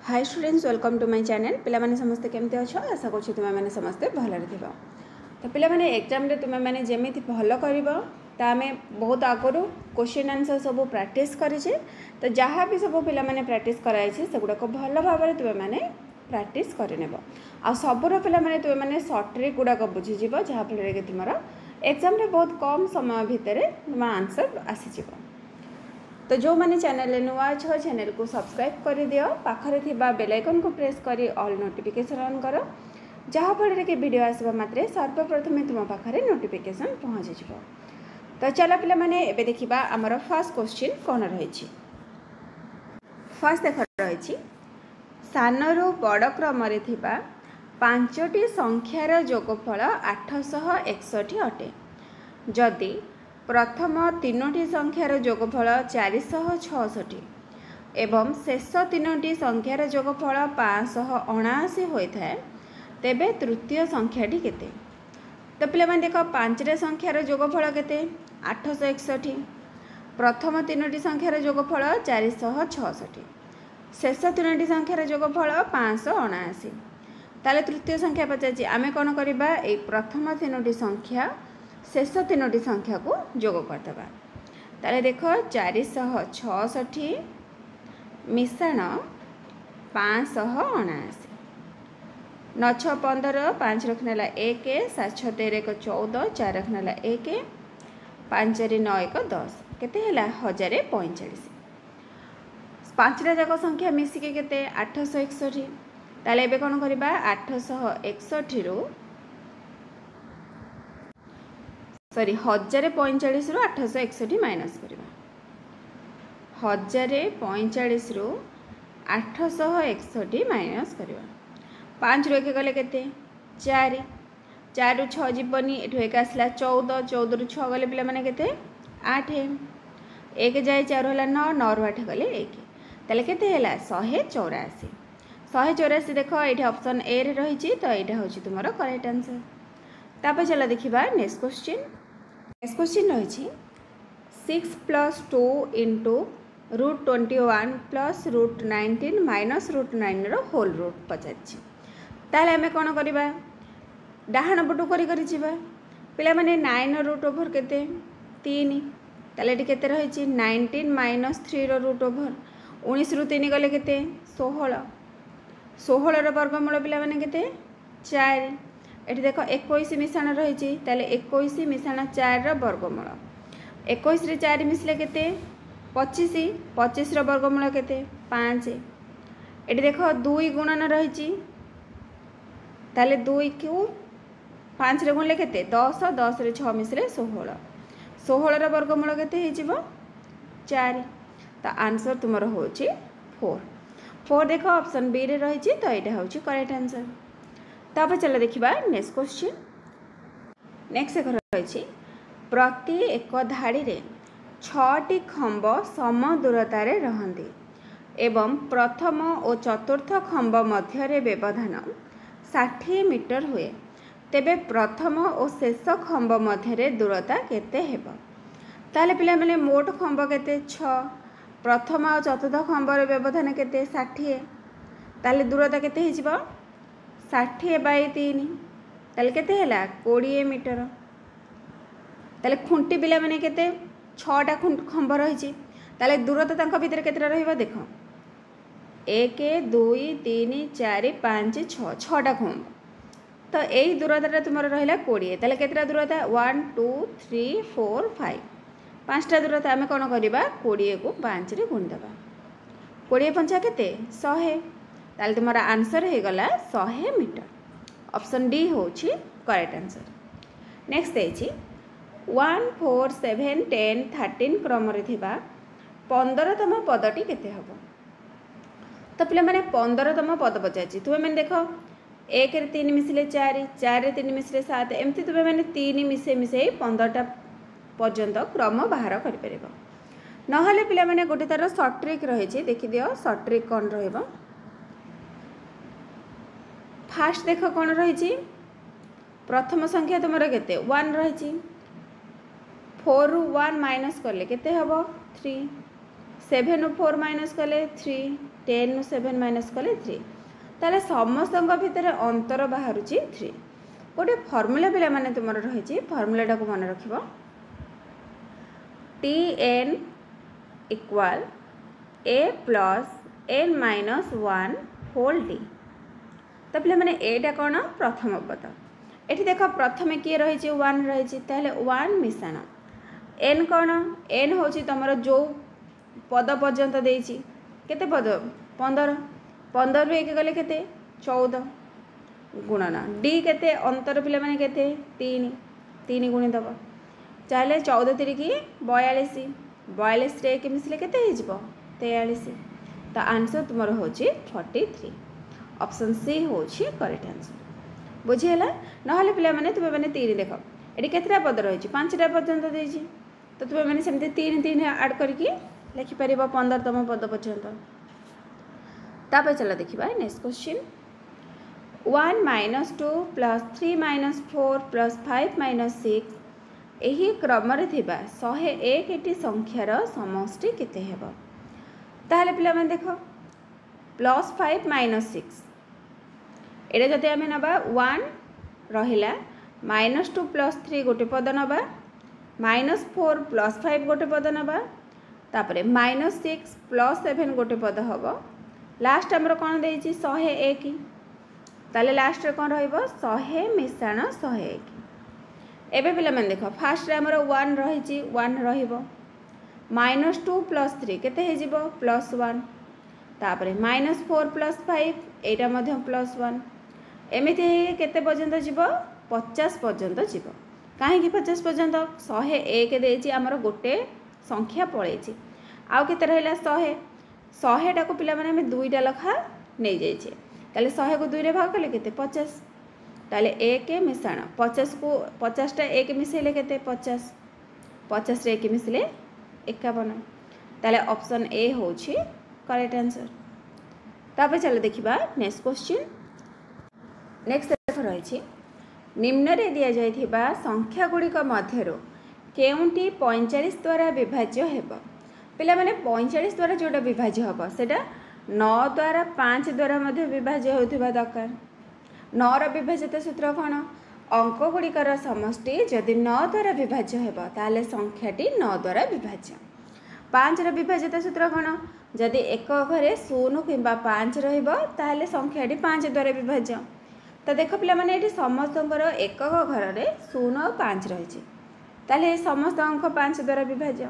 Hi students welcome to my channel पिलामाने समस्ते केमते अच्छो आशा करछि तुमे माने समस्ते भलरे थिबो। तो पिलामाने एग्जाम रे तुमे माने जेमिति भलो करिवो ता हमें बहुत आगरो क्वेश्चन आंसर सब प्रैक्टिस करिछे। तो जहाँ भी सब पिलामाने प्रैक्टिस कराइछे सेगुडा को भलो भाबरे तुमे माने प्रैक्टिस करि नेबो आ सबरो पिलामाने तुमे माने शॉर्ट ट्रिक गुडा को बुझि जिवो जहाँ फल रे तुमरा एग्जाम रे बहुत कम समय भितरे तुम आंसर आसी जिवो। तो जो मैंने चैनल नुआ अच्छ चैनल को सब्सक्राइब कर दियो पाखरे थिबा बेल आइकन को प्रेस करी ऑल नोटिफिकेशन ऑन करो जहाँ फल कि वीडियो आसवा मात्रे सर्वप्रथम तुम पाखरे नोटिफिकेशन पहुँच जिवो। तो चलो पिला माने एबे देखिबा हमर फर्स्ट क्वेश्चन कोन रहिछि। फर्स्ट देख रहिछि सानरु बड़ क्रम रे थिबा पांचटी संख्यार जोगफल 861 अटे। जदि प्रथम तीनोटी संख्यार जोगफल 466 एवं शेष तीनोटी संख्यार जोगफल 579 होता है तेबे तृतीय संख्याटी केते। तो पे देख पांचटा संख्यार जोगफल केते 861, प्रथम तीनोटी संख्यार जोगफल 466, शेष तीनोटी संख्यार जोगफल 579। ताले तृतीय संख्या पचार आमे कौन करवा ए प्रथम तीनोटी संख्या शेष तीनोटी संख्या को जोग करदबा। ताले देख 466 मिश्रण 579, 9 6 15, 5 रखनेला 1, 7 6 13 1 14, 4 रखनेला 1, 5 4 9 1 10 केते हैला 1045। पांचटा जाक संख्या मिसिके केते 861। ताले एबे कोन करबा 861 रु सॉरी 1045 रु 861 माइनस करबा। 1045 रु 861 माइनस करबा। 5 रु 1 गले केते 4, 4 रु 6 जीवनी एठो 1 आसला 14, 14 रु 6 गले पिला माने केते 8, 1 जाय 4 होला 9, 9 रु 8 गले 1 ताले केते हैला 184। 184 देखो एठी ऑप्शन ए रे रहिछि तो एटा होछि तुमरो करेक्ट आंसर। तापर चला देखिबा नेक्स्ट क्वेश्चन। नेक्स्ट क्वेश्चन रही 6 + 2 × √21 + √19 माइनस √9 रो होल रूट पचार। ताले हमें कौन करवा डाहाण पटू करी जीवा पिला माने 9 रूट ओवर केते 3 ताले एटी केते रहिछि 19 माइनस 3 रो रूट ओवर 19 रु 3 गले केते 16, 16 रो वर्गमूल पिला माने केते 4। एटी देख 21 मिश्रण रही 21 मिश्रण 4 वर्गमूल 21 रे 4 मिसले केते 25, 25 रो वर्गमूल केते 5। एटी देख 2 गुणन रही 2 को 5 रे गुणले केते 10, 10 रे 6 मिसले 16, 16 रो वर्गमूल केते हो 4। तो आंसर तुमर होची 4। 4 देख ऑप्शन बी रे रही तो यहाँ हूँ करेक्ट आंसर। तापर चलो देखिबा नेक्स्ट क्वेश्चन। नेक्स्ट रही प्रति एक धाड़ी रे 6टी खंब सम दूरतार रहंती एवं प्रथम और चतुर्थ खंब मध्य व्यवधान 60 मीटर हुए तेबे प्रथम और शेष खंब मध्य दूरता केते हेबो। ताले पिला माने मोट खंब केते 6, प्रथम और चतुर्थ खंबर व्यवधान केते 60, ताले दूरता केते हिजिबो 60/3 ताले केते हैला 20 मीटर। ताले खुंटी पिला माने केते 6टा खंब रही ताले दूरता तांको भीतर केतेटा रहइबा देख 1 2 3 4 5 6 6टा खंब तो यही दूरता तुमर रहिला 20 ताले केतेटा दूरता 1 2 3 4 5 5टा दूरता आमे कोन करबा 20 को 5 रे गुण देबा 20 पंचा केते 100 ताले तुमरा आंसर हे गला 100 मीटर। ऑप्शन डी होची करेक्ट आंसर। नेक्स्ट देछि 1 4 7 10 13 क्रम रे थिबा 15तम पदटी केते हबो। तो पिला माने 15तम पद पचाछि तुमे माने देखो 1 रे 3 मिसले 4, 4 रे 3 मिसले 7 एमती तुमे माने 3 मिसे 15टा पर्यंत क्रम बाहर करि परिबो। नहले पिला माने गोटे तार शॉर्ट ट्रिक रहिछि देखि दियो शॉर्ट ट्रिक कोन रहइबो। फास्ट देख कौन रही प्रथम संख्या तुम केते 1 रही 4 रु 1 माइनस कले केते हबो 3, 7 रु 4 माइनस कले 3, 10 नु 7 माइनस कले 3 ताले समस्त भितर अंतर बाहर 3 गोटे फर्मूला पिला माने तुमर रही फर्मूलाटा को मन रखिबो Tn equal a plus n minus 1 whole d। तो पिला माने एटा कौन प्रथम पद एठी देख प्रथम किए रही 1 रही 1 मिश्रण n कौन n हूँ तुम जो पद पर्यंत देती केते पद 15 15 रु 1 गले केते 14 गुणन d केते अंतर पिला माने केते 3 3 गुणी दब चाहे 14 3 की 42 42 रे 1 मिसले केते हो जिवो 43। तो आंसर तुम हूँ 43 ऑप्शन सी हूँ करेक्ट आंसर बुझीगला ना पिला माने तुम मैंने 3 देख ये केतटा पद रही 5टा पर्यंत देती तो तुम मैंने सेमती 3 3 ऐड करके लिखिपर 15तम पद पर्यंत। तापर चलो देखा next question 1 minus 2 plus 3 minus 4 plus 5 minus 6 यही क्रम 101 संख्यार समष्टि केते हेबो ताहले पिला माने देख प्लस 5 माइनस 6 एटा जदि आमे नबा 1 रहिला माइनस 2 प्लस 3 गोटे पद नबा माइनस 4 प्लस 5 गोटे पद नबा तापरे माइनस 6 प्लस 7 गोटे पद हम लास्ट आमर कौन देती 101 ताले लास्ट कौन रहिबो 100 मिश्रण 101 एबे पिला मन देख फास्ट रे आमर 1 रही 1 रहिबो माइनस 2 प्लस 3 केते हे जिवो प्लस 1 तापरे माइनस 4 प्लस 5 एटा मध्य प्लस 1 एमिति केते पर्यंत जीवो 50 पर्यंत जीवो कहीं 50 पर्यंत 101 देती आमर गोटे संख्या पड़े आउ केते रहिला 100 टाको पिला माने हमें 2टा लखा नहीं जाइए ताले 100 को 2 रे भाग कले केते 50 ताले 1 मिश्रण 50 को 50 टा 1 मिसेले केते 50 50 रे 1 मिसले 51 ताले ऑप्शन ए होछि करेक्ट आंसर। तापर चलो देखिबा नेक्स्ट क्वेश्चन नेक्स्ट रही निम्न रे दिया जाइथिबा संख्या गुड़िक मध्यरो केउंटी 45 द्वारा विभाज्य हेबो पिला माने 45 द्वारा जोटा विभाज्य हेबो सेटा 9 द्वारा 5 द्वारा मध्य विभाज्य होथिबा दरकार 9 रो विभाज्यता सूत्र कोन अंक गुड़िकर समष्टि जदि 9 द्वारा विभाज्य हेबो ताले संख्याटी 9 द्वारा विभाज्य 5 रो विभाज्यता सूत्र कोन जदि एक घरे 0 किंबा 5 रहिबो ताले संख्याटी 5 द्वारा विभाज्य। तो देख पिला माने एठी समस्तकर एक घर रे 0 और 5 रही ताले समस्त अंक 5 द्वारा विभाज्य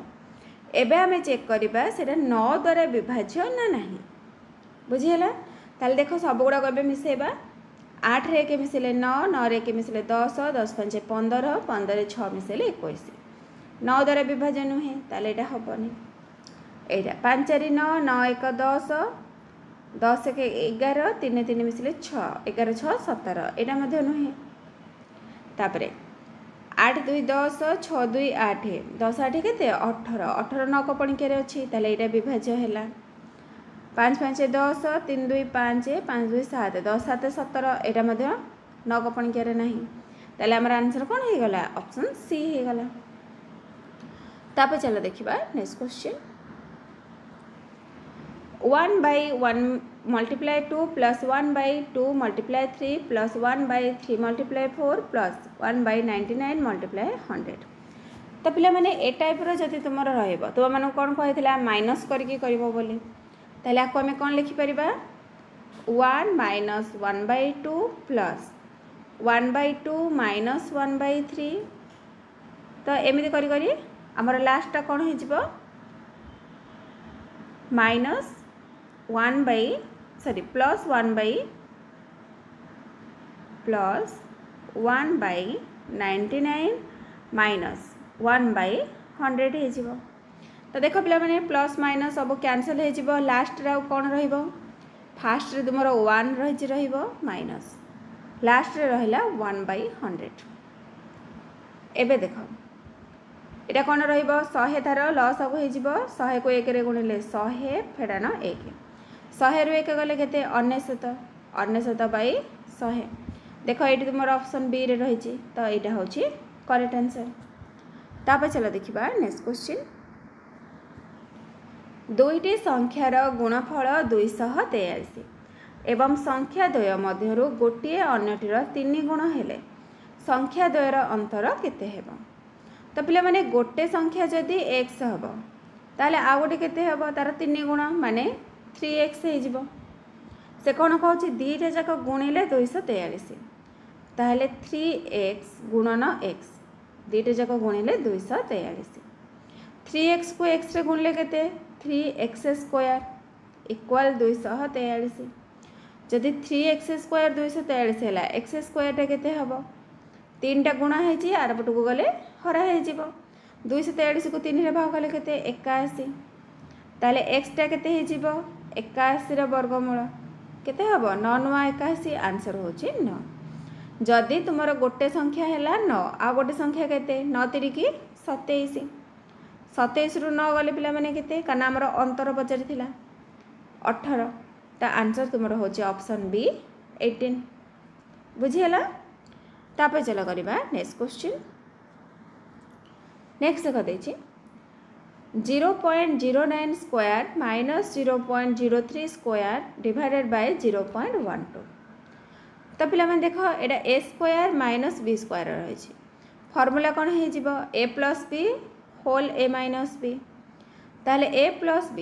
एबे आमे चेक करिबा सेटा 9 द्वारा विभाज्य ना नहीं बुझीला ताले देखो सब गुडा एबे मिसेबा 8 रे 1 मिसेले 9 9 रे 1 मिसेले 10 10 5 15 15 रे 6 मिसेले 21 9 द्वारा विभाज्य नुहे ताले एटा हबनी एटा 5 4 9 9 1 10 10 1 11 3 3 मिसले 6 11 6 17 एटा मध्य नुहे तापरे 8 2 10 6 2 8 10 8 केते 18 18 9 को पणिके रे अछि ताले एटा विभाज्य हैला 5 5 10 3 2 5 5 2 7 10 7 17 एटा मध्य 9 को पणिके रे नाही ताले हमर आंसर कोन हे गला ऑप्शन सी हे गला। तापर चलो देखिबा next question 1 by 1 multiply 2 plus 1 by 2 multiply 3 plus 1 by 3 multiply 4 plus 1 by 99 multiply 100। तो पिला माने ए टाइप रो जति तुमर रहइबो तो माने कोन कहितला माइनस करके करबो बोली ताले आको हमें कोन लिखि परिबा 1 minus 1 by 2 plus 1 by 2 minus 1 by 3 तो एमिति करी करी हमर लास्ट टा कोन हे जिवो minus 1 by sorry plus 1 by 99 minus 1 by 100 हे जिवो। तो देखो पिला माने प्लस माइनस सब कैंसिल हे जिवो लास्ट रा कोन रहिबो फास्ट रे तुमरो 1 रहि रहिबो माइनस लास्ट रे रहिला 1 by 100। एबे देखो एटा कोन रहिबो 100 थार लॉस अब हे जिवो 100 को 1 रे गुणिले 100 फेडाना 1 100 रु 1 गले केते 99 बाय 100 देखो ये तुम ऑप्शन बी रे रही तो यहाँ हूँ करेक्ट आंसर। तापर चलो देखिबा नेक्स्ट क्वेश्चन दुईटी संख्यार गुणफल 243 एवं संख्या द्वय मध्यरु गोटे अन्यटीर 3 गुण हेले संख्या द्वयर अंतर केते हेबो। तो पिला माने गोटे संख्या जदि x हबो ताले आ गोटे केते हबो तार 3 गुण माने 3x हे जिवो। से कोन कहूची दीटा जाक गुणिले 243 ताले 3x गुणन x दीटा जाक गुणिले 243 3x को x रे गुणिले केते 3x स्क्वायर इक्वल 243 जदि 3x स्क्वायर 243 हैला x स्क्वायर टा केते हबो 3 टा गुणा है जी आर पट को गले हरा है जीवो 243 को 3 रे भाग कले केते 81 ताले x टा केते है जीवो 81 रो वर्गमूल केते हबो 9 9 81 आंसर होची 9। जदि तुमरो गोटे संख्या हैला 9 आ गोटे संख्या केते 9 3 की 27 27 रु 9 गले पिला माने केते काना हमर अंतर पचारि थिला 18 ता आंसर तुमरो होची ऑप्शन बी 18 बुझियला। तापर चलो करिबा नेक्स्ट क्वेश्चन। नेक्स्ट देख देछि 0.09 square minus 0.03 square divided by 0.12 तो पिला माने देखो एटा a square minus b square रही छी फार्मूला कोन हे जिवो a plus b whole a minus b ताले a प्लस b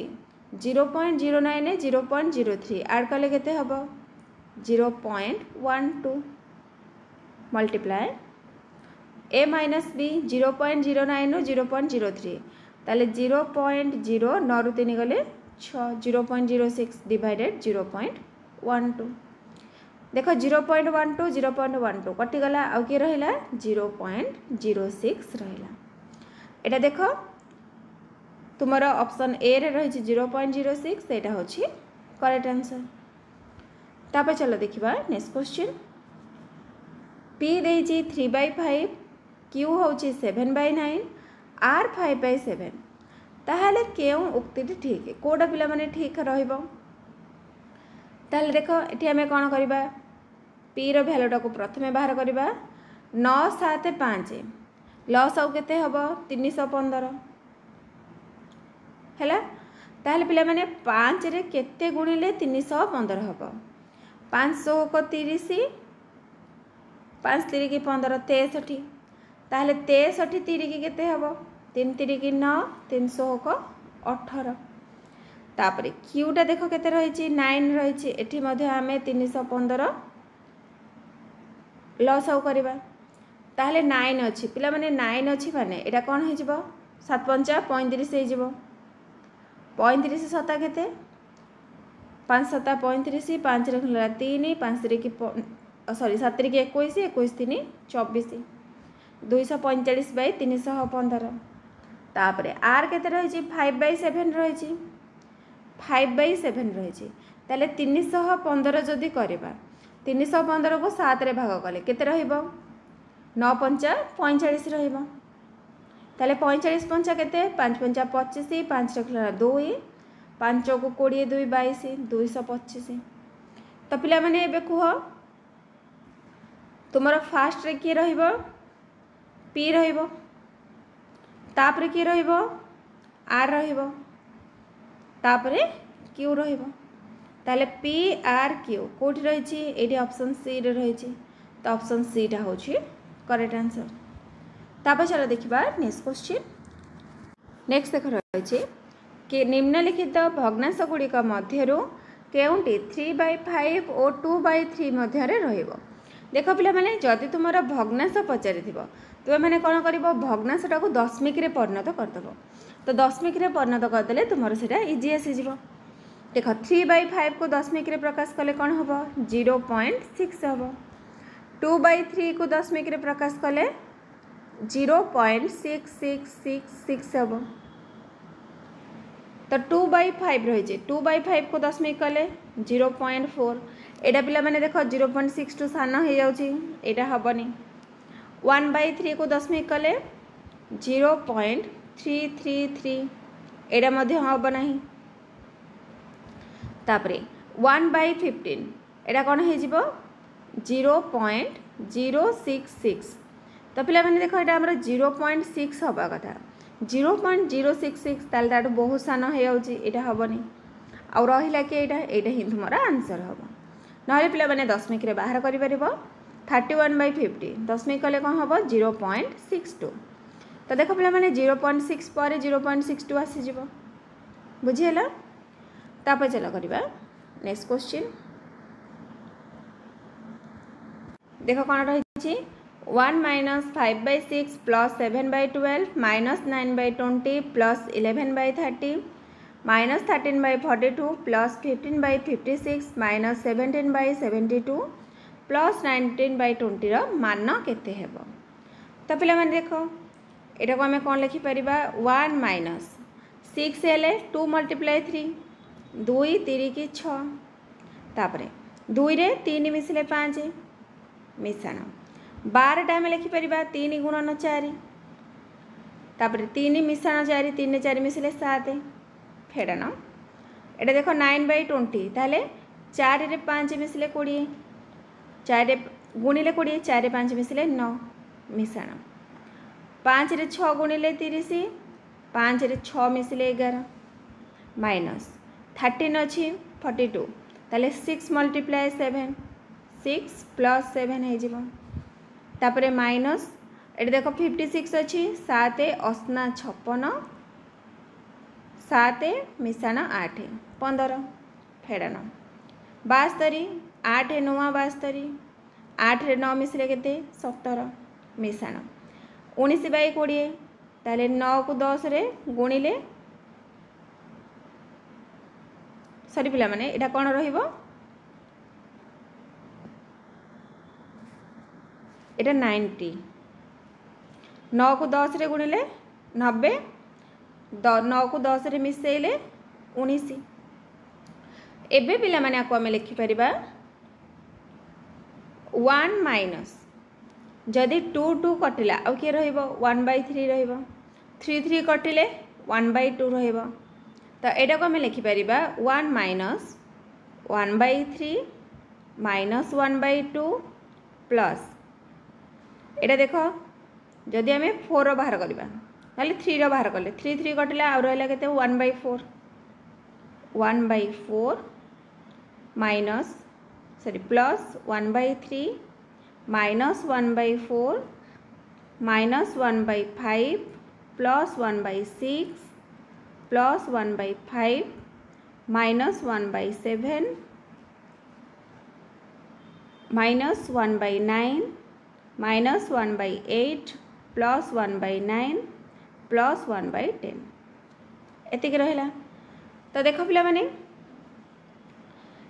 0.09 0.03 ऐड कले केते हबो 0.12 मल्टीप्लाई a माइनस b 0.09 0.03 ताले 0.0 9 रु 3 गले 6 0.06 डिवाइडेड 0.12 देखो 0.12 0.12 कटि गला आ के रहिला 0.06 रहिला एटा देखो तुमरा ऑप्शन ए रे रही 0.06 एटा होची करेक्ट आंसर। तापर चलो देखिबा नेक्स्ट क्वेश्चन p देजी 3/5 q होची 7/9 r 5/7 ताहाले केउ उक्ति ठीक है कोडा पिला माने ठीक रहइबो ताले देखो एठी हमें कोन करबा p रो वैल्यूटा को प्रथमे बाहर करबा 9 7 5 लॉस आउ केते हबो 315 हैला ताले पिला माने 5 रे केते गुणिले 315 हबो 500 को 30 5 3 की 15 63 ताले 63 3 की केते हबो 3 3 की 9 300 को 18 तापरे क्यूटा देखो केते रहिछि 9 रहिछि एठी मध्ये हमें 315 लॉस आउ करबा ताले 9 अछि पिला माने 9 अछि माने एटा कोन हे जिवो 7 5 35 हे जिवो 35 सता केते 5 7 35 5 रे खला 3 5 रे की सॉरी 7 रे की 21 21 3 24 245 बाय 315 तापरे r केते रहिछि 5/7 रहिछि 5/7 रहिछि ताले 315 जदी करबा 315 को 7 रे भाग कले केते रहिबो 9 5 45 रहिबो ताले 45 5 केते 5 5 25 5 रखला 2 5 को 20 2 22 225 तो पिला माने एबे कुह तुमरा फास्ट रे की रहिबो p रहिबो तापरे की रहिबो r रहिबो तापरे q रहिबो ताले p r q कोठी रही छी एडी ऑप्शन सी रे रही छी तो ऑप्शन सी टा होची करेक्ट आंसर। तापर चलो देखिबा नेक्स्ट क्वेश्चन। नेक्स्ट देख रही छी कि निम्नलिखित भग्नांश गुड़िक मध्यरु केउंटी 3/5 और 2/3 मध्य रे रहिबो। देखो पिला माने जदि तुमरा भग्नांश पचारि थिबो तुमे माने कोन करिवो भग्नांशटा को दशमिक रे परिणत कर दबो तो दशमिक रे परिणत कर देले तुमरा सेटा इजी आसी जिवो। देखो 3/5 को दशमिक रे प्रकाश कले कौन हम 0.6 हम 2/3 को दशमिक रे प्रकाश कले 0.6666 हम तो 2/5 रही 2/5 को दशमिक कले 0.4 एटा पिला माने देखो 0.6 टू सान हो जाउची एटा हबनी 1/3 को दशमिक कले 0.333 एटा मध्य हब नाही तापरे 1/15 एटा कौन हो 0.066 तो पिला माने देखो एटा हमरा 0.6 हबा कथा 0.066 तार बहुत सान हो यहाँ हेनी आउ रहा कि यहाँ ही तुम आंसर हम ना पे मैंने दशमिक बाहर कर 31/50 दशमिक कले कौन हम 0.62 तो देख पे मैंने 0.6 पर 0.62 आसीज बुझीगला तापर चल करवा नेक्स्ट क्वेश्चन देख कौन रही 1 - 5/6 + 7/12 - 9/20 + 11/30 - 13/42 + 15/56 - 17/72 + 19/20 मान केते हेबो। तो पिला माने देखो एटा को आम कौन लिखिपर 1 - 6 हेले 2 × 3 2 3 की 6 तापर 2 रे 3 मिसले 5 मिशाण 12 टाइम लिखिपर 3 × 4 तापर 3 मिशाण 4 3 4 मिसले 7 फेड़ाण एटा देख 9/20 ताहले 4 रे 5 मिसले 20 4 गुणिले 20 4 5 मिसले 9 मिशाण 5 रे 6 गुणिले 30 5 रे 6 मिसले 11 माइनस 13 अच्छी 42 ताले 6 × 7 6 + 7 हो तापरे माइनस ये देख 56 अच्छी 7 अश्ना 56 7 मिशाण 8 15 फेड़ाण 72 8 9 72 8 रे 9 मिसले के 17 मिशाण 19/20 ताले 9 को 10 रे गुणिले सरी पिला माने एटा कौन रहिबो एटा 90 9 को 10 रे गुणिले 90 9 को 10 रे मिसेइले 19 एबे पिला माने आको आमे लिखि परिबा 1 माइनस जदि 2 2 कटिला आ के रहिबो 1/3 रहिबो 3 3 कटिले 1/2 रहिबो तो एटा को आमे लिखि परिबा 1 माइनस 1/3 माइनस 1/2 प्लस एटा देखो जदि आमे 4 रो बाहर करबा ताले 3 रो बाहर करले 3 3 कटिला आ रहला केते 1/4 1/4 minus sorry plus 1/3 minus 1/4 minus 1/5 plus 1/6 plus 1/5 minus 1/7 minus 1/9 minus 1/8 plus 1/9 plus 1/10 एतिक रहिला। तो देख पिला माने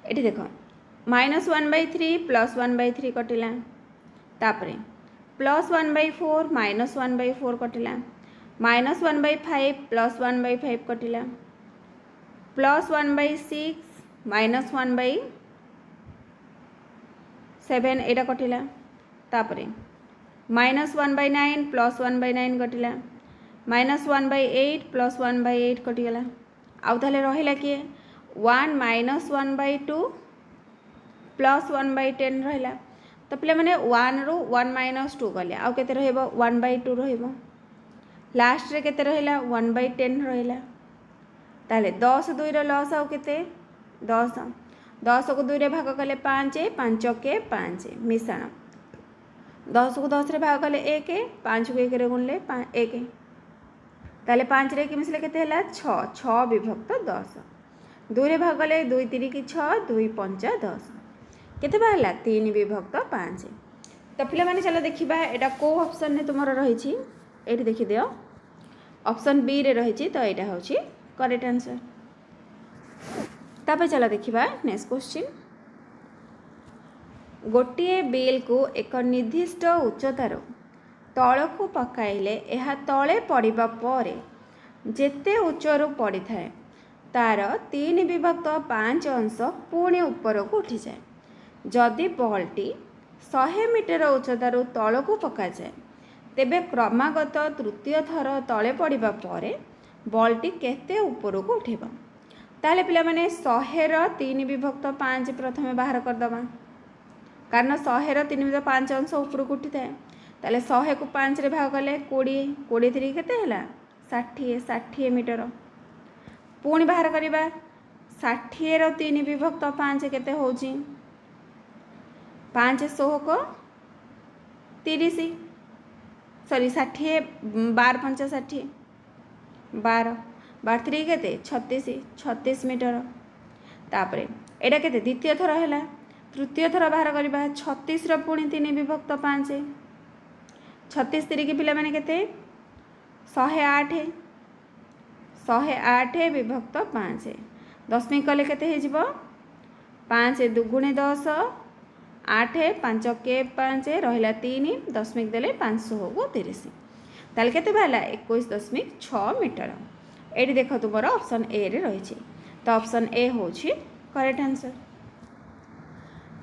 एटी देख माइनस 1/3 प्लस 1/3 कटिला तापरे प्लस 1/4 माइनस 1/4 कटिला माइनस 1/5 प्लस 1/5 कटिला प्लस 1/6 माइनस 1/7 एटा कटिला तापरे माइनस 1/9 प्लस 1/9 कटिला माइनस 1/8 प्लस 1/8 कटिगला आउ ताले रहिला कि 1 माइनस 1/2 प्लस 1/10 रहिला। तो पिला माने 1 रु 1 माइनस 2 गले आउ केते रहइबो 1/2 रहइबो लास्ट रे केते रहिला 1/10 रहिला ताले 10 2 रो लॉस आउ केते 10 10 को 2 रे भाग कले 5 5 के 5 मिशाण 10 को 10 रे भाग कले 1 5 को 1 रे गुणले 1 ताले 5 रे कि मिसले केते हला 6 6 विभक्त 10 2 रे भाग कले 2 3 की 6 2 5 10 केते बाहला 3 विभक्त 5। तो पिला माने चलो देखिबा एटा को ऑप्शन ने तुमरो रही छी एठी देखि दियो ऑप्शन बी रे रही छी तो एटा होची करेक्ट आंसर। तापर चलो देखिबा नेक्स्ट क्वेश्चन गोटिए बिल को एक निर्दिष्ट उच्चतार तलकू पकाइले यह तले पड़िबा परे जेते उच्चरू पड़ी थाए तार 3 विभक्त 5 अंश पुणी ऊपर को उठी जाए जदि बॉलटी 100 मीटर उच्चतार तलकू पका जाए तेबे क्रमागत तृतीय थर तले पड़िबा परे बॉलटी केते ऊपर को उठेबा ताले पिला माने 100 रो 3 विभक्त 5 प्रथमे बाहर कर दबा कारण 100 रो 3 विभक्त 5 अंश ऊपर को उठी थाए ताले 100 को 5 रे भाग कले 20 20 3 केते हला ଷାଠିଏ 60 मीटर पुणी बाहर करवा 60 रो 3 विभक्त 5 केते होची 5 16 को 30 सॉरी 60 12 5 60 12 12 3 केते 36 मीटर तापरे एटा केते द्वितीय थर हैला तृतीय थर बाहर करवा 36 रो पुणी 3 विभक्त 5 36 3 के पिला माने केते 108 108 विभक्त 5 दशमिक कले केते हे जिवो 5 दुगुणे 10 8 5 के 5 रहिला 3 दशमिक देले 500 को 30 ताले केते बाला 21.6 मीटर एटी देखो तुमर ऑप्शन ए रे रही तो ऑप्शन ए होची करेक्ट आंसर।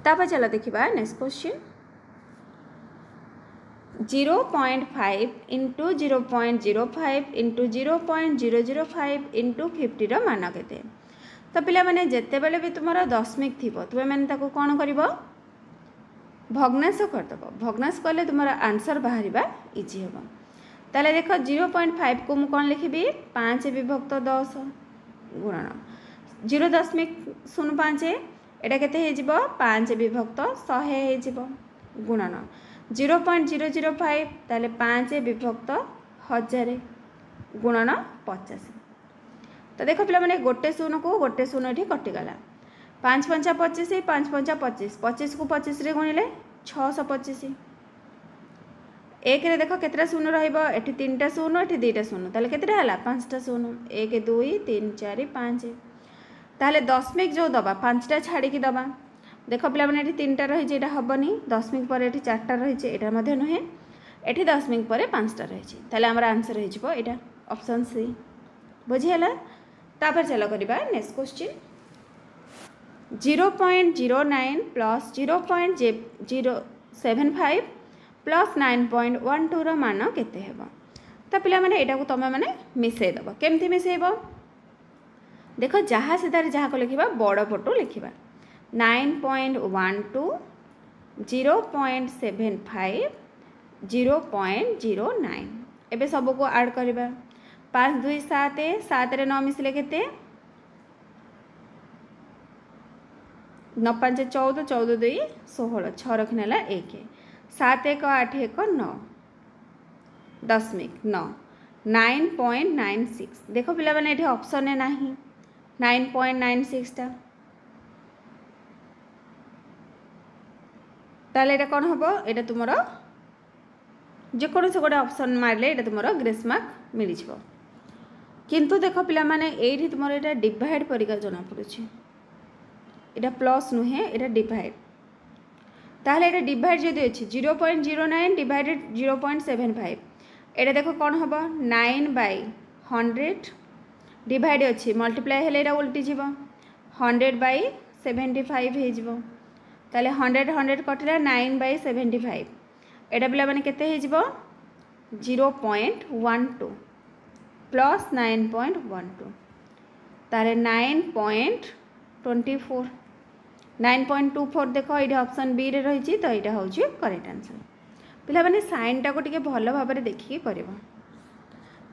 तापर चलो देखिबा next question 0.5 into 0.05 into 0.005 into 50 रो मान केते तो पिला माने जेते बेले भी तुमर दशमिक थिबो तुमे माने ताको कोन करिवो भग्नांश करदब भग्नांश कले तुमर आंसर बाहरिबा इजी हेबो ताले देखो 0.5 को मु कोन लिखिबी 5 विभक्त 10 गुणन 0.05 एटा केते हे जिवो 5 विभक्त 100 हे जिवो गुणन 0.005 ताले 5 विभक्त 1000 गुणन 50 तो देखो पिला माने गोटे शून्य को गोटे शून्य एठी कटि गला 5 5 25 5 5 25 25 को 25 रे गुणिले 625 एक रे देखो केतरा शून्य रहइबो एठी 3टा शून्य एठी 2टा शून्य ताले केतरा हला 5टा शून्य 1 2 3 4 5 ताले दशमिक जो दबा 5टा छाड़ी की दबा देखो पिला माने एठी 3टा रही जे एटा हबनी दशमिक पर एठी 4टा रही जे एटा मध्ये नहे एठी दशमिक पर 5टा रही जे ताले हमर आंसर हे जिवो एटा ऑप्शन सी बुझी हला। तापर चलो करिबा नेक्स्ट क्वेश्चन 0.09 प्लस 0.075 प्लस 9.12 रो मान केते हेबो तो पिला माने एटा को तमे माने मिसै दबो केमथि मिसैबो देखो जहाँ सीधार जहाँ को लिखा बड़ पटू लिखा 9.12 0.75 0.09 एबे सब को ऐड करबा 5 2 7 7 रे 9 मिसले केते 9 5 14 14 2 16 6 रखनेला 1 7 1 8 1 9 दशमिक 9 9.96 देखो पिला माने एठी ऑप्शन है नाही 9.96 टा ताले एटा कोन हबो एटा तुमरो जे कोन से गोटे ऑप्शन मारले एटा तुमरो ग्रेस मार्क मिली छिबो किंतु देखो पिला माने एठी तुमरो एटा डिवाइड परिका जना पड़ुछि एटा प्लस नुहे एटा डिवाइड ताले एटा डिवाइड जदि अछि 0.09 डिवाइडेड 0.75 एटा देखो कोन हबो 9/100 डिवाइड अच्छी मल्टीप्लाई हेले एटा उल्टी जीव 100/75 हे जीव ताले 100 100 कटिला 9/75 एटा पिला माने केते हे जीव 0.12 प्लस 9.12 ताले 9.24 9.24 देखो ये ऑप्शन बी रे रही तो यहाँ हूँ करेक्ट आंसर पिला माने साइन टा को टिके भल भाव में देखिए करिवो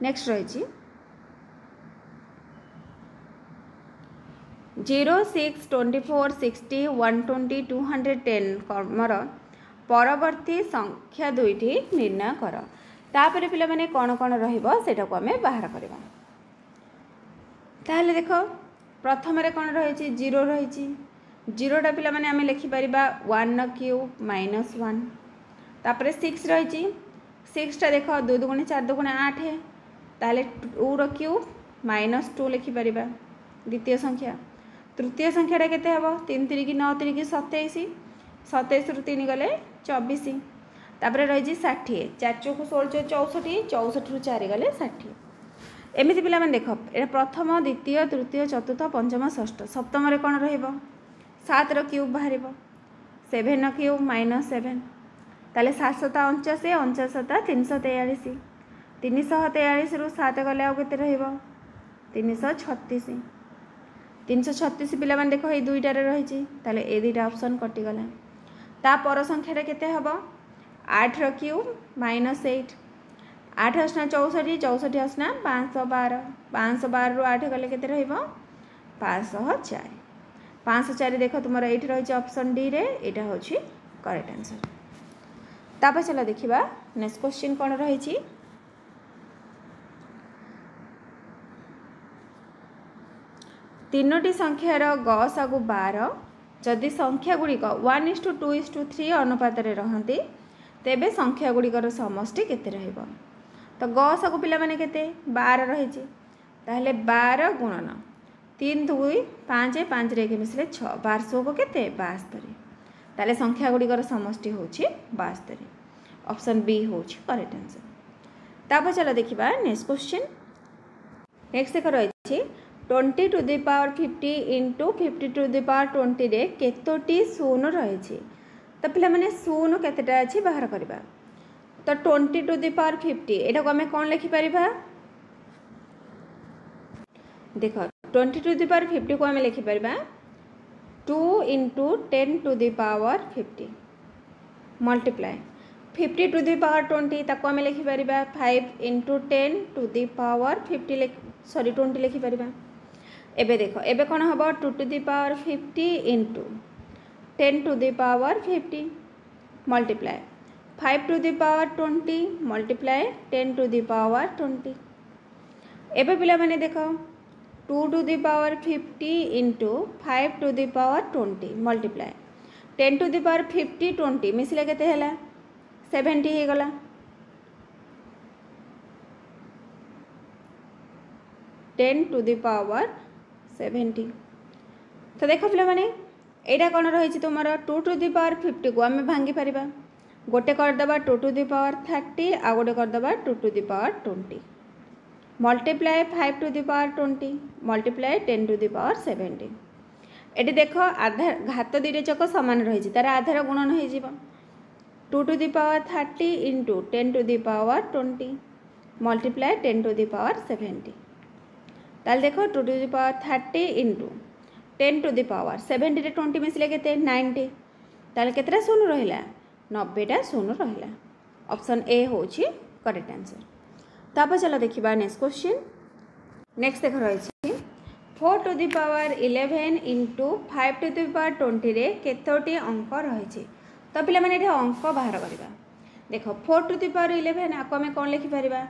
नेक्स्ट रही 0 6 24 60 120 210 कर्मर परवर्ती संख्या दुईटी निर्णय कर तापर पिला माने कौन कौन रहिबो सेटा को हमें बाहर करबा ताहले देखो प्रथम रे कौन रही 0 रही 0टा पिला माने हमें लिखि परिबा 1 क्यूब -1 तापर 6 रही 6टा देखो 2 2 4 2 8 ताहले 2 रो क्यूब -2 लिखि परिबा द्वितीय संख्या तृतीय संख्याटा केते हबो 3 3 की 9 3 की 27 27 रु 3 गले 24 तापर रही 60 4 चौक 16 64 64 रु 4 गले 60 एमिति पिला माने देखो एटा प्रथम द्वितीय तृतीय चतुर्थ पंचम षष्ठ सप्तम रे कोन रहइबो 7 रो क्यूब बाहरिबो 7 रो क्यूब -7 ताले 7 7 49 49 343 343 रु 7 गले आ केते रहइबो 336 336 पिला माने देखो ये दुईटारे रही ताले ए दुईटा ऑप्शन कटि गला ता पर संख्याटा केते हबो 8 रो क्यूब -8 8 8 64 64 8 512 512 रु 8 गले केते रहइबो 504 504 देख तुम ये रही ऑप्शन डी रे यहाँ हूँ करेक्ट आंसर। तापर चलो देखा नेक्स्ट क्वेश्चन कौन रही तीनोटी संख्यार गसागु 12 जदि संख्या गुड़िक 1:2:3 अनुपात रहती तेबे संख्या गुड़िकर समष्टि केते रहइबो। तो गसागु पिला माने केते 12 रही ताहले 12 गुणन 3 2 5 5 रे के मिसले 6 12 को केते 72 ताले संख्या गुड़िकर समष्टि होछि 72 ऑप्शन बी होछि करेक्ट आंसर। तापर चलो देखिबा नेक्स्ट क्वेश्चन। नेक्स्ट देख रही 20 to the power 50 into 50 to the power 20 रे केतोटी शून्य रही। तो पिला माने शून्य केतेटा अछि बाहर करबा। तो 20 टू द पावर 50 एटा को हमें कौन लिखि परिबा देख 20 टू द पावर 50 को हमें लिखि परिबा 2 इंटू 10 टू द पावर 50 मल्टीप्लाई 50 टू द पावर 20 ताको हमें लिखि परिबा 5 into 10 to the power 50 sorry 20 लिखि परिबा। एबे देखो एबे कौन हम 2 to the power 50 into 10 to the power 50 मल्टीप्लाई 5 टू द पावर 20 मल्टीप्लाई 10 टू द पावर 20। एबे पिला माने देखो 2 to the power 50 into 5 to the power 20 मल्टीप्लाई 10 टू द पावर 50 20 मिसले केते हैला 70 हे गला। 10 टू द पावर 70 तो देखो पिला माने एटा कोन रही तुमर 2 टू द पावर 50 को आम भांगी पारिबा गोटे करदबा 2 टू द पावर 30 आ गोटे करदबा 2 टू द पावर 20 मल्टीप्लाई 5 टू द पावर 20 मल्टीप्लाई 10 टू द पावर 70। एटी देख आधार घात दुईटे चक सामान रही तार आधार गुणन हो 2 टू द पावर 30 इंटू 10 टू द पावर 20 मल्टीप्लाई 10 टू द पावर 70। ताल देख 2 टू द पावर 30 इंटू 10 टू द पावर 70 रे 20 मिसले केते 90 ताल केतरा शून्य रहिला 90टा शून्य रहिला ऑप्शन ए होची करेक्ट आंसर। तापर चलो देखिबा नेक्स्ट क्वेश्चन। नेक्स्ट देख रही 4 टू द पावर 11 इंटू 5 टू द पावर 20 रे केतोटी अंक रही। तो पिला माने एठी अंक बाहर करबा देखो 4 टू द पावर 11 आको हमें कौन लिखि परिबा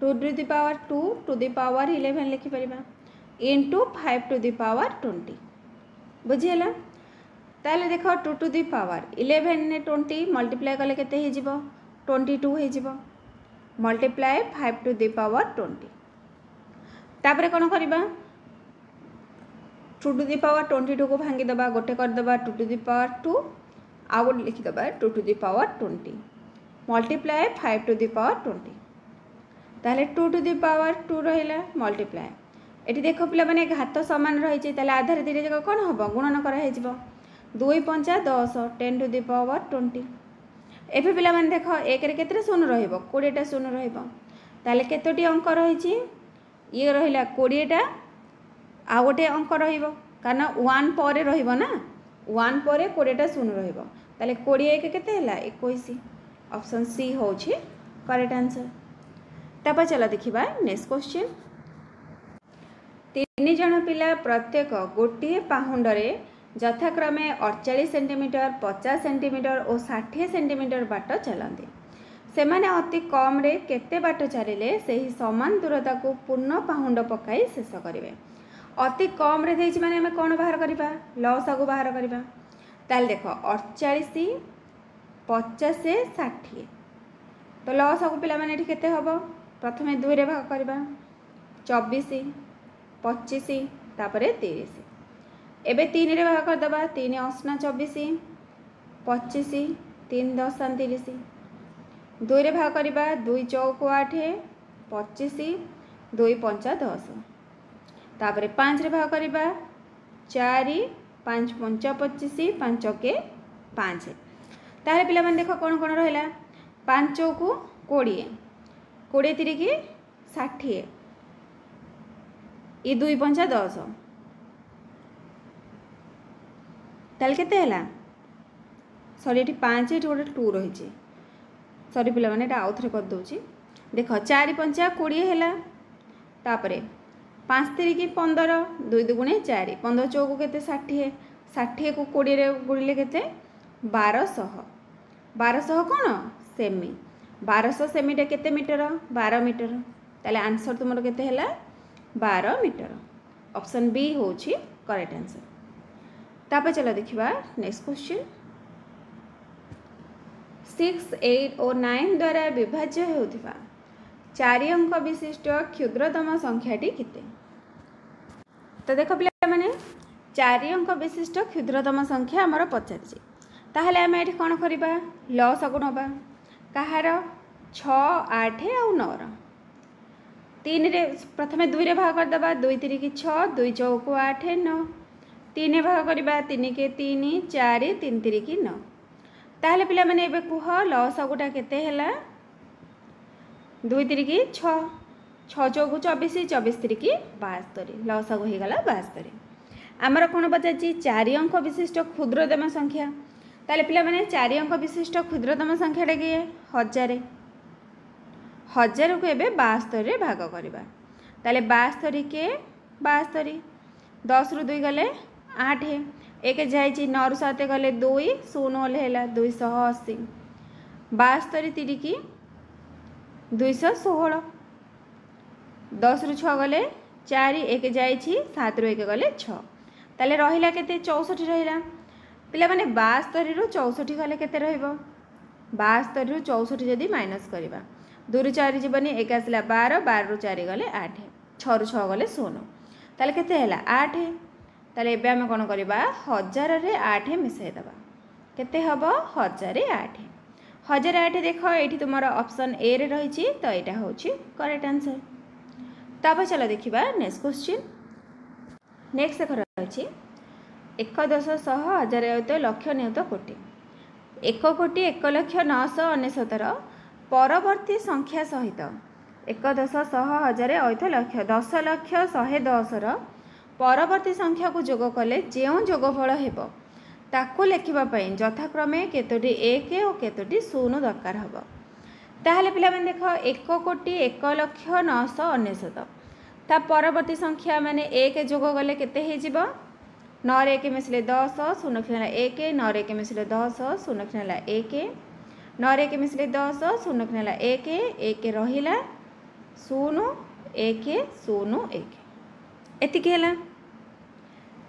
2 to the power 2 to the power 11 लिखि परिबा इंटू 5 टू द पावर 20 बुझिला। ताले देखो 2 टू द पावर 11 ने 20 मल्टीप्लाई कले केते हे जिवो 22 हे जिवो मल्टीप्लाई 5 टू द पावर 20 तापरे कौन करबा 2 टू द पावर 22 को भांगी दबा गोटे कर दबा 2 टू द पावर 2 आ गोटे लिखि दबा 2 टू द पावर 20 मल्टीप्लाई 5 टू द पावर 20 ताले 2 टू द पावर 2 रहिला मल्टीप्लाई एटी देखो पिला माने घात समान रही ताले आधार धीरे जगह कौन हम गुणन करा हे जिवो 2 5 10 10 टू द पावर 20 एफे पिला माने देखो एक रे केतरे शून्य रहइबो 20टा शून्य रहइबो ताले केतोटी अंक रहिछि ये रहिला 20टा आ गोटे अंक रहिबो कारण 1 परे रहिबो ना 1 परे 20टा शून्य रहिबो ताले 20 एक केते हैला 21 ऑप्शन सी होछि करेक्ट आंसर। तापर चला देखिबा नेक्स्ट क्वेश्चन। 3 जण पिला प्रत्येक गोटे पाहुंडरे यथाक्रमे 48 सेंटीमीटर 50 सेंटीमीटर और 60 सेंटीमीटर बाट चलते से माने अति कम रे केते बाट चलिले सही समान दूरता को पूर्ण पाहुंड पकाई शेष करेंगे। अति कम रे देछि माने हमें कौन बाहर करबा लसागु बाहर करबा ताल देख 48 50 60 तो लसागु पिला माने एठी केते हबो प्रथमे 2 रे भाग करबा 24 25 तापरे 30 एबे 3 रे भाग कर दबा 3 8 24 25 3 10 30 2 रे भाग करबा 2 चौक 8 25 2 5 10 तापरे 5 रे भाग करबा 4 5 5 25 5 के 5 तारे पिला माने देखो कोन कोन रहला 5 चौक 20 20 3 की 60 ये 2 5 10 ताल केते हैला सॉरी एठी 5 एठी गोटे 2 रही सॉरी पिला माने एटा आउ थरे कर दोची देख 4 पंचा 20 है तापर 5 3 15 2 दुगुणे 4 15 चौक के 60 60 को 20 गुड़िले के 1200 1200 कौन सेमी 1200 सेमीटा केते मीटर 12 मीटर ताले आंसर तुमर केते हैला 12 मीटर ऑप्शन बी होची करेक्ट आंसर। तापर चलो देखिबा नेक्स्ट क्वेश्चन 6 8 और 9 द्वारा विभाज्य होथिबा 4 अंक विशिष्ट क्षुद्रतम संख्याटी केते। तो देख पिला माने 4 अंक विशिष्ट क्षुद्रतम संख्या हमर पचारछि ताहले आम ये कौन करवा लसगु नवा कहार 6 8 और 9 3 रे प्रथमे 2 रे भाग करदबा 2 3 की 6 2 चौक 8 9 3 भाग करवा 3 के 3 4 3 3 की 9 ताहले पिला माने एबे कुह लसगुटा केते हैला 2 3 की 6 6 चौक 24 24 3 की 72 लसगु हो गला 72 आमर कौन पचारछि 4 अंक विशिष्ट क्षुद्रतम संख्या ताले पिला माने 4 अंक विशिष्ट क्षुद्रतम संख्याटा किए 1000 1000 को एबे 72 रे भाग करबा ताले 72 के 72 10 रु 2 गले 8 एक जाइछि 9 रु 7 गले 2 0 हैला 280 72 3 की 216 10 रु 6 गले 4 एक जाइछि 7 रु 1 गले 6 ताले रहिला केते 64 रहिला पिला माने 72 रु 64 गले केते रहइबो 72 रु 64 जदी माइनस करबा 2 रु 4 जीवनी 1 आसला 12 12 रु 4 गले 8 6 रु 6 गले 16 ताले केते हैला 8 ताले एबे हम कोन करबा 1000 रे 8 मिसै दबा केते हबो 1008 1008 देखो एठी तुम्हारा ऑप्शन ए रे रहिछि तो एटा होछि करेक्ट आंसर। तापर चलो देखिबा नेक्स्ट क्वेश्चन नेक्स्ट देखो रहिछि 1,10,100,000 अयुत लक्ष नियुत कोटि 1,01,09,99 परवर्ती संख्या सहित 1,10,100,000 अयुत लक्ष 10,00,110 परवर्ती संख्या को जोग कले जो जोगफल हेबो ताकू लिखिबा पई यथाक्रमे केतोटी 1 और केतोटी 0 दरकार हबो ताहले पिला माने देखो 1,01,09,99 ता परवर्ती संख्या माने 1 जोग गले केते हे जिवो 9 रे 1 मिसले 10 0 खिला 1 9 रे 1 मिसले 10 0 खिला 1 9 रे 1 मिसले 10 0 खिला 1 1 रहिला 0 1 0 1 एति केला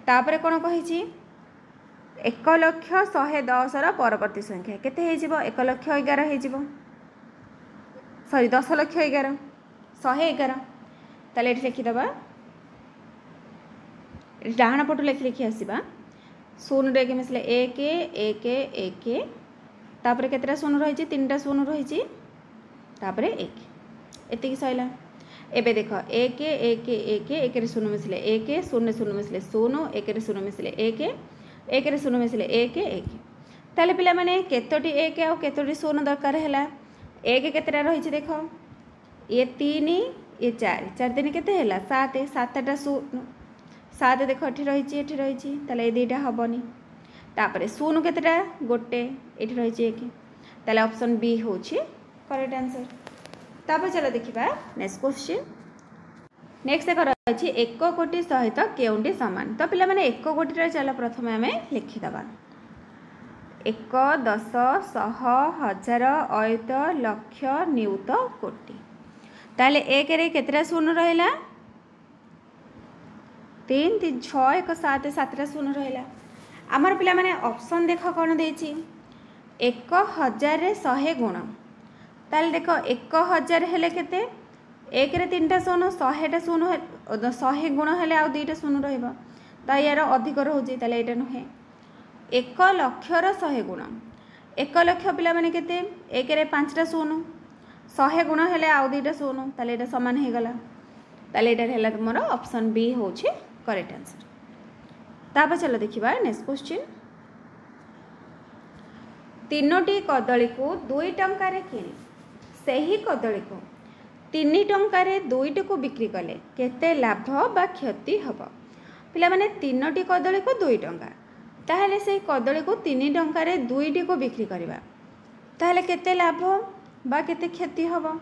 तापरे कोन कहिछि 1,00,110 रा परवर्ती संख्या केते हे जिवो 1,11,000 हे जिवो सॉरी 10,11,000 111 ताले एठी लिखि दबा डाहाण पटु लिखि लिखि आसीबा 0 रे 1 मिसले 1 1 1 तापरे केतरा 0 रहिछि 3टा 0 रहिछि तापरे 1 एतिकी सइला एबे देखो 1 1 1 1 रे 0 मिसले 1 0 0 मिसले 0 1 रे 0 मिसले 1 1 रे 0 मिसले 1 1 ताले पिला माने केतोटी 1 और केतोटी 0 दरकार हैला 1 केतरा रहिछि देखो ये 3 ये 4 4 दिन केते हैला 7 7टा 7 देखो एठी रहिछि ताले ए दुईटा हबनी तापरे 0 केतेटा गोटे एठी रहिछि 1 ताले ऑप्शन बी होछि करेक्ट आंसर। तापर चलो देखिबा नेक्स्ट क्वेश्चन नेक्स्ट देखो रहिछि 1 कोटी सहित केउंडी समान तो पिला माने 1 कोटी रे चलो प्रथमे हमें लिखि दबा 1 10 100 1000 अयुत लक्ष नियुत कोटी ताले 1 रे केतेटा 0 रहिला 3 3 6 1 7 7टा 0 रहिला आमर पिला माने ऑप्शन देखो कोन देछि 1000 रे 100 गुण ताले देखो 1000 हेले केते 1 रे 3टा 0 100टा 0 100 गुण हेले आ 2टा 0 रहइबो त यार अधिक रहउछि ताले एटा नहे 1 लक्ष रो 100 गुण 1 लक्ष पिला माने केते 1 रे 5टा 0 100 गुण हेले आ 2टा 0 ताले एटा समान हे गला ताले एटा हैला तुमरो ऑप्शन बी होछि करेक्ट आंसर। तापर चलो देखिबा नेक्स्ट क्वेश्चन 3टी कदली को 2 टंका रे किनि सही कदली को 3 टंका रे 2टी को बिक्री कले केते लाभ बा क्षति हबो पिला माने 3टी कदली को 2 टंका ताहले से कदली को 3 टंका रे 2टी को बिक्री करबा ताहले केते लाभ बा केते क्षति हबो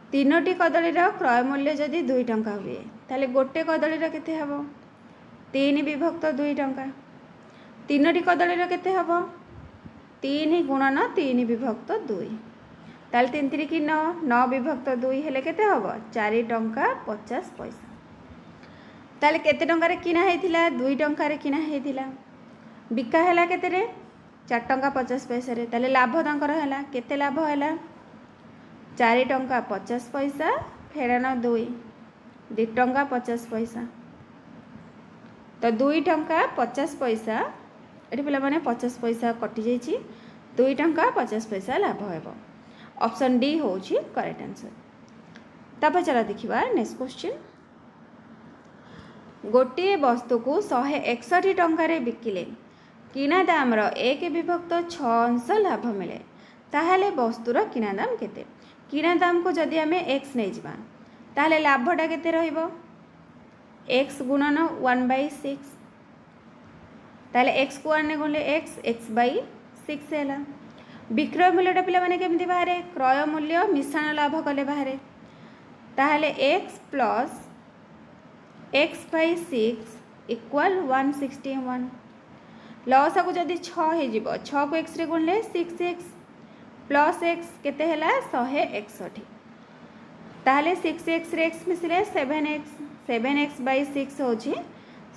तीनोटी कदलीर क्रय मूल्य जदि 2 टंका हुए ताले गोटे कदलीर केते हबो 3 विभक्त 2 टंका। तीनोटी कदलीर केते हबो 3 गुणन 3 विभक्त 2 ताले 3 3 की 9 9 विभक्त 2 हेले केते हबो 4 टंका 50 पैसा। ताले केते टंका रे किना हेतिला 2 टंका रे किना हेतिला बिका हैला केते रे 4 टंका 50 पैसा रे। ताले लाभ तांकर हैला केते लाभ हैला 4 टंका 50 पैसा फेरान 2 2 टंका 50 पैसा। तो 2 टंका 50 पैसा एठी पिला माने 50 पैसा कटि जाइछि 2 टंका 50 पैसा लाभ हेबो। ऑप्शन डी होछि करेक्ट आंसर। तापर चला देखिबा नेक्स्ट क्वेश्चन। गोटे वस्तु को 161 टंका रे बिकिले किना दाम रो 1 विभक्त 6 अंश लाभ मिले ताहाले वस्तुर किना दाम केते। किना दाम को जदि आमे x नै जिबा ताहाले लाभटा केते रहिबो x गुणन 1/6 ताहाले x को 1 ने गुणले x/6 हैला। विक्रय मूल्यटा पिला माने केमति बाहरे क्रय मूल्य मिश्रण लाभ कले बाहरे ताहाले x plus x/6 equal 161 loss को जदि 6 हे जिवो 6 को x रे गुणले 6x प्लस x केते हैला 161 ताहाले 6x रे x मिसले 7x 7x/6 होछि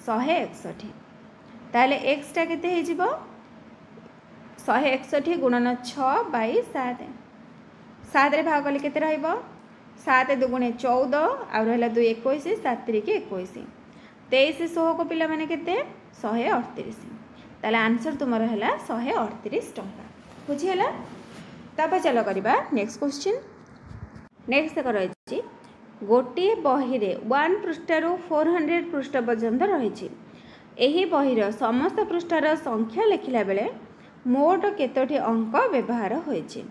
161 ताहाले x टा केते हे जिवो 161 गुणन 6/7 7 रे भाग कले केते रहइबो 7 दुगुणे 14 आ रहला 2 21 7 3 के 21 23 100 को पिला माने केते 138 ताले आंसर तुमर हैला 138 टंका बुझी हैला। तापर चलो करिबा नेक्स्ट क्वेश्चन। नेक्स्ट करछि गोटे बही रे 1 पृष्ठर 400 पृष्ठ पर्यंत रहिछि एही बहीर समस्त पृष्ठर संख्या लिखिला बेले मोट केतोटी अंक व्यवहार होइछि।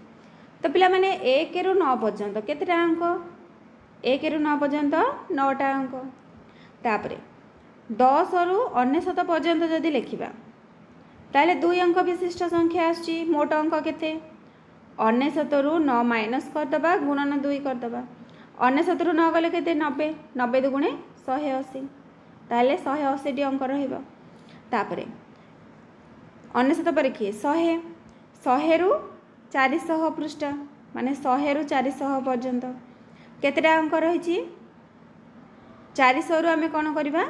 तो पिला माने 1 रु 9 पर्यंत केतेटा अंक 1 रु 9 पर्यंत 9टा अंक। तापरे 10 रु 99 पर्यंत जदि लिखिबा ताले 2 अंक विशिष्ट संख्या आछि मोट अंक केते 99 रु 9 माइनस कर दबा गुणन 2 कर दबा 99 रु 9 गले केते 90 90 दुगुणे 180 ताले 180 टी अंक रहइबो। तापरे 99 पर कि 100 रु 400 पृष्ठ माने 100 रु 400 पर्यंत केतेटा अंक रहिछि 400 रु आमे कोन करबा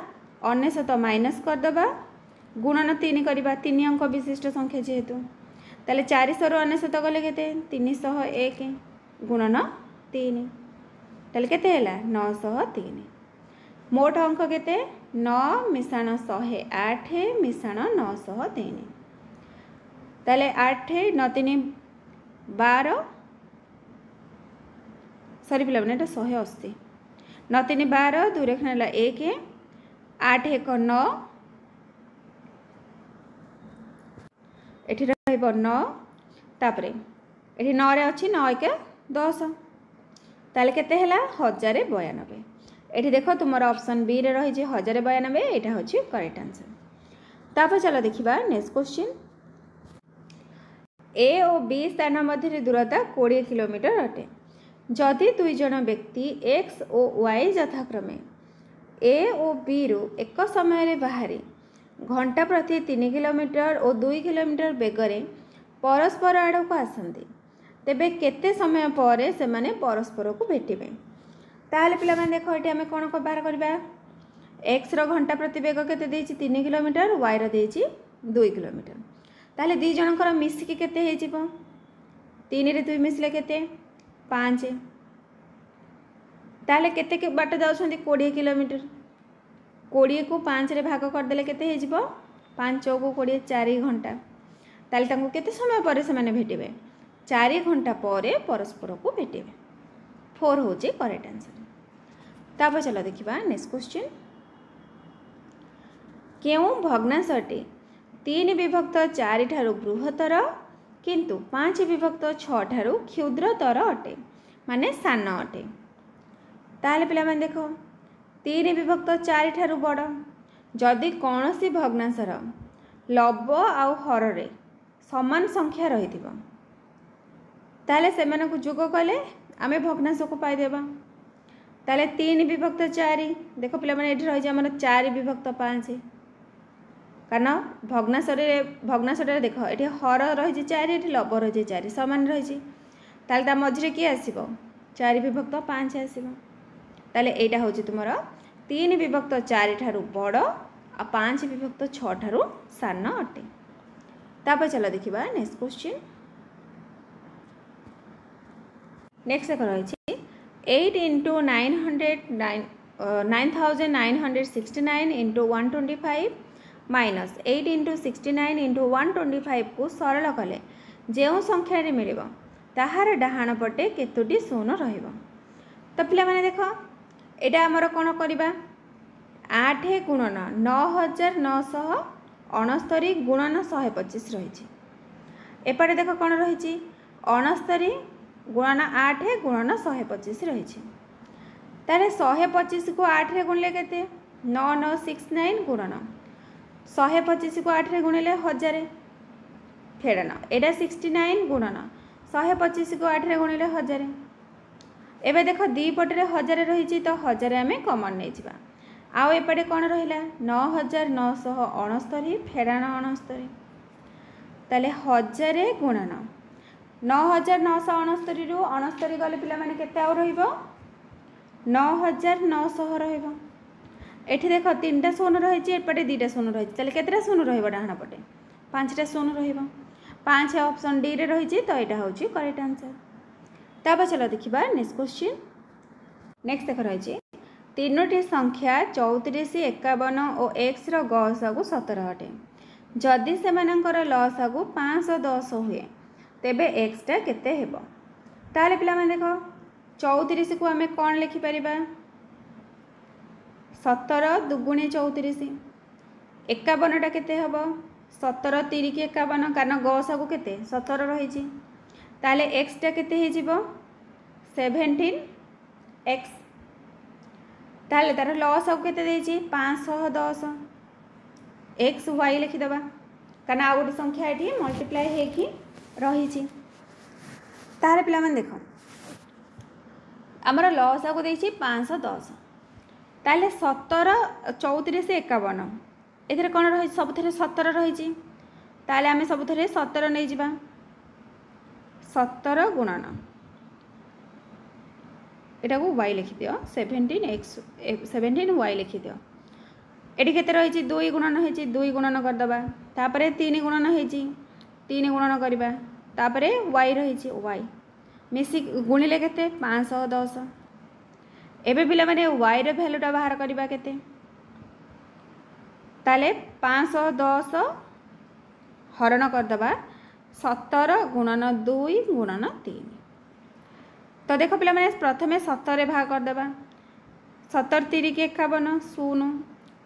99 माइनस कर दबा गुणन 3 करबा 3 अंक विशिष्ट संख्या जेहेतु ताले 400 रु 99 गले केते 301 गुणन 3 ताले केते हैला 903 मोट अंक केते 9 मिश्रण 108 मिश्रण 903 ताले 8 9 3 12 सॉरी पिला माने 180 9 3 12 2 रेखा 1 8 1 9 एठी रहइबो 9 तापरे एठी 9 रे अछि 9 1 10 ताले केते हैला 1092 एठी देखो तुमर ऑप्शन बी रे रहि जे 1092 एटा होछि करेक्ट आंसर। तापर चलो देखिबा नेक्स्ट क्वेश्चन। ए और बी स्थान मध्य दूरता 20 किलोमीटर अटे जदि 2 जन व्यक्ति एक्स और वाई यथाक्रमे ए और बी रु एक समय रे बाहरी घंटा प्रति 3 किलोमीटर और 2 किलोमीटर बेगरे परस्पर आड़ को आसती तेबे केते समय पर से माने परस्पर को भेटिबे ताहले पिला माने देखो एटी हमें कोन को बाहर करबा एक्स रो घंटा प्रति बेग केते देछि 3 किलोमीटर वाई रो देछि 2 किलोमीटर ताहले दी जनकर मिसिकी केते हे जिवो 3 रे 2 मिसले केते 5 ताहले केते के बाट जाउछंती 20 किलोमीटर 20 को 5 रे भाग कर देले केते हे जिवो 5 को 20 4 घंटा ताहले तांको केते समय पर से माने भेटिबे 4 घंटा पर परस्पर को भेटिबे 4 होचे करेक्ट आंसर। तापर चलो देखिबा नेक्स्ट क्वेश्चन। केउ भग्नांशटी 3 विभक्त 4 ठारू बृहत्तर किंतु 5 विभक्त 6 ठारू क्षुद्रतर अटे माने सान अटे ताहले पिला माने देखो 3 विभक्त 4 ठारू बड़ जदि कौनसी भग्नांशर लब आउ हर रे समान संख्या रही ताहले सेमानकु जोग कले आम भग्नांश को पाईदेवा ताले 3 विभक्त 4 देख पे ये रही आम 4 विभक्त 5 कारण भग्नांशटे देख ये हर रही 4 ये लव रही 4 सामान रही ताले मझे किए आसो 4 विभक्त 5 आसो ताले यहाँ हूँ तुम 3 विभक्त 4 ठारू बड़ आ 5 विभक्त 6 ठारू सान अटे। तापर चलो देखा नेक्स्ट क्वेश्चन। नेक्स्ट देख रही 8 into 9969 into 125 minus 8 into 69 into 125 को सरल कले जो संख्या मिल ताहार डाहाण पटे केतोटी शून्य रहिबो। तो पिला माने देखो एटा हमर कोन करबा 8 गुणन 9969 गुणन 125 रही एपटे देख कौन रही 69 गुणन 8 गुणन 125 रही तारे 125 को 8 रे गुणले केते 9969 गुणन 125 को 8 रे गुणिले 1000 फेड़न एटा 69 गुणन 125 को 8 रे गुणिले 1000 एबे देख दी पटे 1000 रही तो 1000 आम कमन नहीं जा आउ एपटे कौन रहा 9969 फेड़ाण 69 ताले 1000 गुणन 9969 रु 69 गले पिला माने केते आउ रहिबो 9900 रहिबो। एठी देख 3टा शून्य रही एपटे 2टा शून्य रही ताले केतेटा शून्य रहिबो डाहाण पटे 5टा शून्य रहिबो 5 ऑप्शन डी रे रही तो यहाँ हूँ करेक्ट आंसर। तापर चलो देखा नेक्स्ट क्वेश्चन। नेक्स्ट देख रही 3टी संख्या 34 51 और एक्स गसागु 17 अटे जदि से लसागु 510 हुए तेबे एक्सटा केते हेबो। ताले पिला माने देखो 34 को आम कौन लिखिपर 17 दुगुणी 34 51टा केते हेबो 17 3 की 51 कारण गसागु केते 17 रही ताले एक्सटा केते हे जिवो 17 एक्स ताले तार लसागु केते देछि 510 एक्स वाई लिखिदेबा कारण आ गोटे संख्या ये मल्टीप्लाई होगी रही तार पिला माने देख आमर लसागु देछि 510 ताले 17 34 51 एथरे कौन रही सब 17 रही ताले आम सब 17 नहीं जा 17 गुणन एटा को y लिखि दियो 17 y लिखि दियो एटी केते रही 2 गुणन होइछि 2 गुणन कर दबा तापरे 3 गुणन होइछि 3 गुणन करबा तापरे y रही y मिसी गुणिले केते 510 एबे पिला माने y रे वैल्यूटा बाहर करबा केते ताले 510 हरण कर दबा 17 गुणन 2 गुणन 3 तो देखो पिला माने प्रथमे 17 रे भाग कर देबा 17 3 की 51 0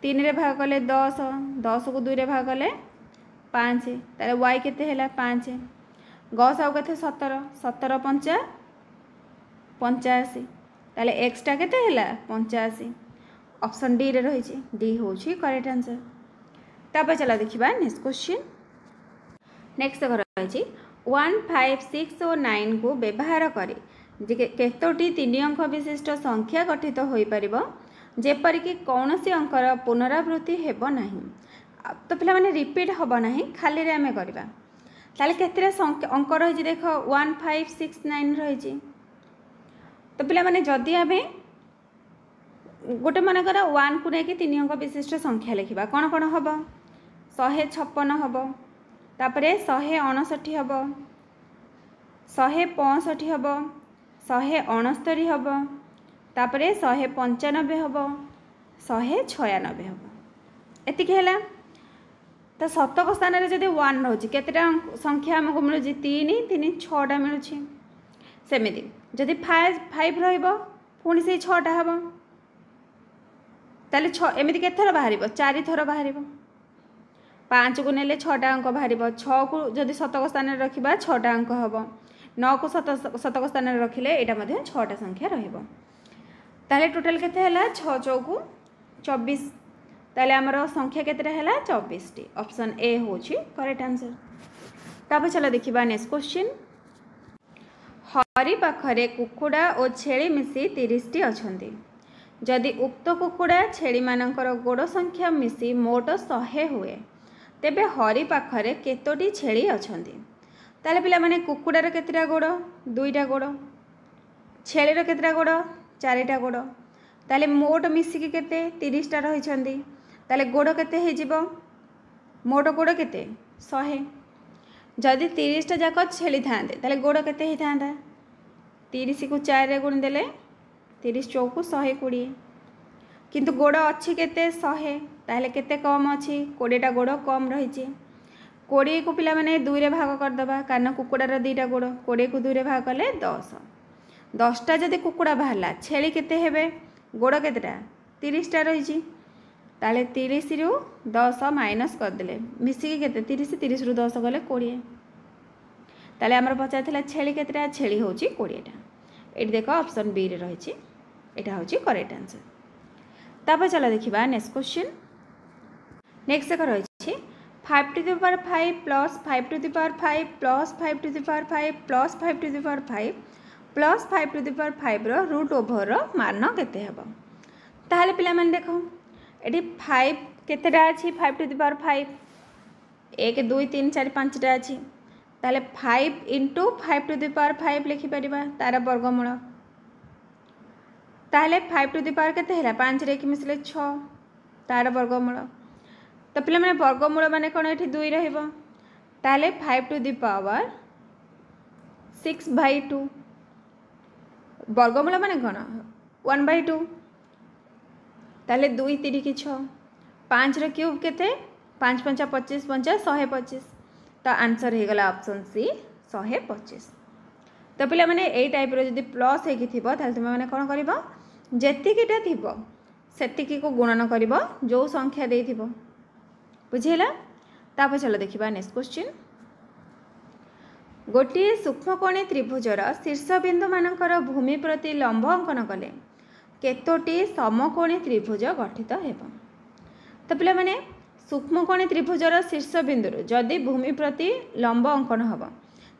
3 रे भाग कले 10 10 को 2 रे भाग कले 5 ताले y केते हैला 5 गस आउ केते 17 17 5 85 ताले x टा केते हैला 85 ऑप्शन डी रे रही डी होची करेक्ट आंसर। तापर चला देखिबा नेक्स्ट क्वेश्चन। नेक्स्ट रही 1 5 6 और 9 को व्यवहार करी केतोटी 3 अंक विशिष्ट संख्या गठित हो पारिबो जेपरिक कौन सी अंकर पुनरावृत्ति हेबो नहीं तो पिला माने रिपीट होबो नहीं खाली रे आमे करबा ताले केतरे अंक रही देख 1 5 6 9 रही तो पिला माने जदि आमे गोटे मनकर 1 को लेकिन 3 अंक विशिष्ट संख्या लिखा कौन कौन हम 156 हम तापरे 159 हम 165 हम 169 हम तापरे 195 हम 196 हम एतिक है तो शतक स्थान में जब 1 रोचे केतेटा संख्या आमको मिलूँ 3 3 6टा मिलूँ सेमती जदि 5 पुणी से 6टा हम ताले एमती के थर बाहर 4 थर बाहर 5 को नेले 6टा अंक बाहर 6 को जदि शतक स्थान में रखा 6टा अंक हम 9 को शतक स्थान में रखिले यहाँ 6टा संख्या ताले टोटाल केते हैला 6 चौकु 24 ताले आमर संख्या केतेटा हैला 24 टी ऑप्शन ए होची करेक्ट आंसर। तापर चलो देखिबा नेक्स्ट क्वेश्चन। हरि पाखरे कुकुड़ा और छेली मिसी 30टी अछंती। जदि उक्त कुकुड़ा छेली मानकर गोड़ संख्या मिसी मोट 100 हुए तेबे हरि पाखरे केतोटी छेली अछंती। ताले पिला माने कुकुड़ार केतेटा गोड़ 2टा गोड़, छेलीर केतेटा गोड़ 4टा गोड़, ताले मोट मिसिकी केते 30टा रहिछंती। ताले गोड़ केते हे जिवो, मोट गोड़ केते 100। जदि 30टा जाक छेली थांते ताले गोड़ केते हे थांता, 30 को 4 रे गुण देले 30 चौकु 120, किंतु गोड़ अच्छी केते 100, ताले केते कम अच्छी 20टा गोड़ कम रही। 20 को पिला माने 2 रे भाग करदबा, कारण कुकुड़ार 2टा गोड़, 20 को 2 रे भाग कले 10। 10टा जदि कुकुड़ा बाहरला छेली केते हेबे, गोड़ केतेटा 30टा रही, ताले 30 रु 10 माइनस करदेले मिसिकी केते 30 रु 10 गले 20। ताले हमर पचार छेली केतेटा, छेली होची 20टा। एटी देख ऑप्शन बी रे रही, एटा होची करेक्ट आंसर। तापर चला देखिबा नेक्स्ट क्वेश्चन। नेक्स्ट एक रही 5 to the power 5 plus 5 to the power 5 plus 5 to the power 5 plus 5 to the power 5 plus 5 to the power 5 रो रूट ओवर रो मान केते हेबो। ताहले पिला माने देखो एटी 5 केतेटा अछि, 5 टू द पावर 5 1 2 3 4 5टा अछि। ताहले 5 इंटू 5 टू द पावर 5 लिखि परिबा तार वर्गमूल। ताहले 5 टू द पावर केते हैला 5 रे कि मिसले 6 तार वर्गमूल। तो पिला माने वर्गमूल माने कोन एठी 2 रहइबो, ताहले 5 टू द पावर 6/2 वर्गमूल माने कोन 1/2, ताहले 2 3 की 6, 5 रो क्यूब केते 5 5 25 5 125। तो आंसर हो गला ऑप्शन सी 125। तो पिला माने ए टाइप रो जदी प्लस हे कि थिबो ताले तुम माने कोन करबो, जेतिकीटा थिबो सेतिकी को गुणन करबो जो संख्या देई थिबो, बुझिला। तापर चलो देखिबा नेक्स्ट क्वेश्चन। गोटे सूक्ष्मकोणी त्रिभुजर शीर्ष बिंदु मानकर भूमि प्रति लंब अंकन कले केतोटी समकोणी त्रिभुज गठित हेबो। तो पिला माने सूक्ष्मकोणी त्रिभुजर शीर्ष बिंदु जदि भूमि प्रति लंब अंकन हम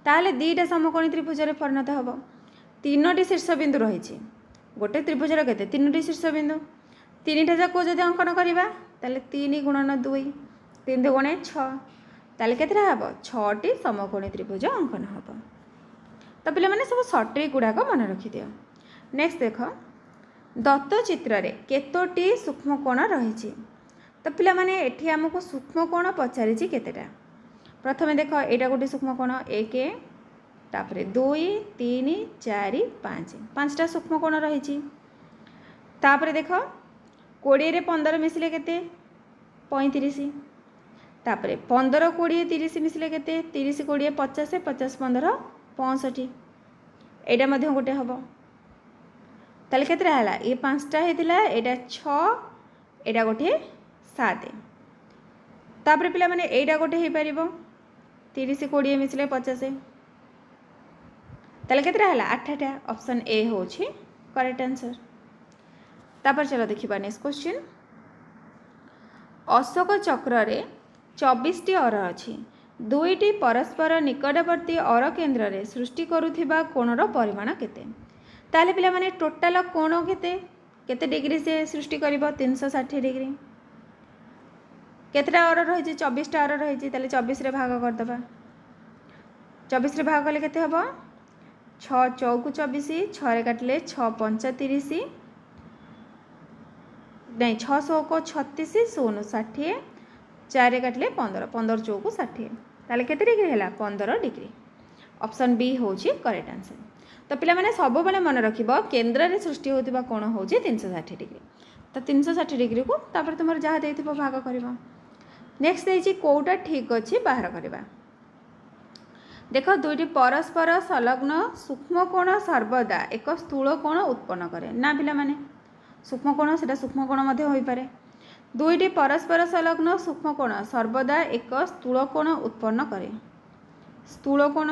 ताहले 2टा समकोणी त्रिभुज परिणत हम। 3टी शीर्ष बिंदु रही, गोटे त्रिभुजर केते 3टी शीर्ष बिंदु, 3टा जाक जदि अंकन करबा ताहले 3 गुणन 2 3 2 6 ताहले केतेटा हबो 6टी समकोणी त्रिभुज अंकन हम। तो पिला माने सब शॉर्ट ट्रिक गुडाक मन रखि दियो। नेक्स्ट देख दत्त चित्र रे केतोटी सूक्ष्मकोण रही। तो पिला माने एठी हमको सूक्ष्मकोण पचारिछि केतेटा। प्रथमे देख एटा गोटे सूक्ष्मकोण 1 तापरे 2 3 4 5 5टा सूक्ष्मकोण रही। तापरे देख 20 रे 15 मिसले केते 35, तापरे 15 20 30 मिसले केते 30 20 50 50 15 65, एटा मध्य गोटे हबो। ताले केतेटा हला ये 5टा हेतिला, एटा 6 एटा गोटे 7। तापरे पिला माने एटा गोटे हे परिबो 30 20 मिसले 50, ताले केतेटा हला 8टा। ऑप्शन ए होछि करेक्ट आंसर। तापर चलो देखिबा नेक्स्ट क्वेश्चन। अशोक चक्र रे 24टी अर अछि, 2टी परस्पर निकटवर्ती अर केंद्र रे सृष्टि करुथिबा कोणर परिमाण केते। ताले पिला माने टोटल कोण केते केते डिग्री से सृष्टि करिवो 360 डिग्री। केतेटा अर रही 24टा अर रही, ताले 24 रे भाग कर दबा। 24 रे भाग कले केते हबो 6 चौकु 24, 6 रे काटले 6 5 30 नहीं 600 को 36 0 60, 4 रे काटले 15 15 चौकु 60 ताले केते डिग्री हैला 15 डिग्री। ऑप्शन बी होची करेक्ट आंसर। तो पिला माने सब बेले मन रखिबो केंद्र रे सृष्टि होतिबा कोण होची 360 डिग्री। तो 360 डिग्री को तापर तुमर जहा देथिबो भाग करबो। नेक्स्ट देछि कोउटा ठीक अछि बाहर करबा। देखो 2टी परस्पर संलग्न सूक्ष्म कोण सर्वदा एक स्थूल कोण उत्पन्न करे ना पिला माने सूक्ष्म कोण सेटा सूक्ष्म कोण मध्ये होई पारे। 2टी परस्पर संलग्न सूक्ष्म कोण सर्वदा एक स्थूल कोण उत्पन्न करे। स्थूल कोण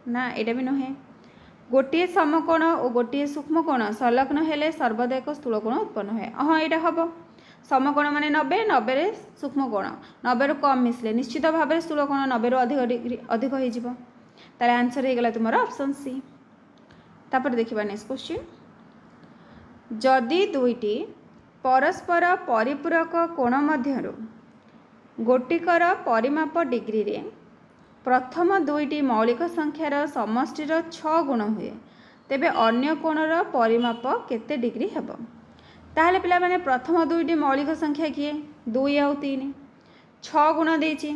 ना एटा भी नहे। गोटे समकोण और गोटे सूक्ष्म कोण संलग्न हेले सर्वदा एक स्थूल कोण उत्पन्न होए। हाँ एटा हबो समकोण माने 90 90 रे सूक्ष्म कोण 90 रु कम मिसले निश्चित भाव स्थूल कोण 90 रु अधिक डिग्री अधिक हो जिवो। ताले आंसर हे गला तुमरो ऑप्शन सी। तापर देखिबा नेक्स्ट क्वेश्चन जदि दुईटी परस्पर परिपूरक कोण मध्यरु गोटिकर परिमाप डिग्री रे प्रथम दुईटी मौलिक संख्यार समष्टिर 6 गुण हुए तेबे अन्य कोणर परिमाप केते डिग्री हेबो। ताहले पिला माने प्रथम दुईटी मौलिक संख्या किए 2 आउ 3 6 गुण देछि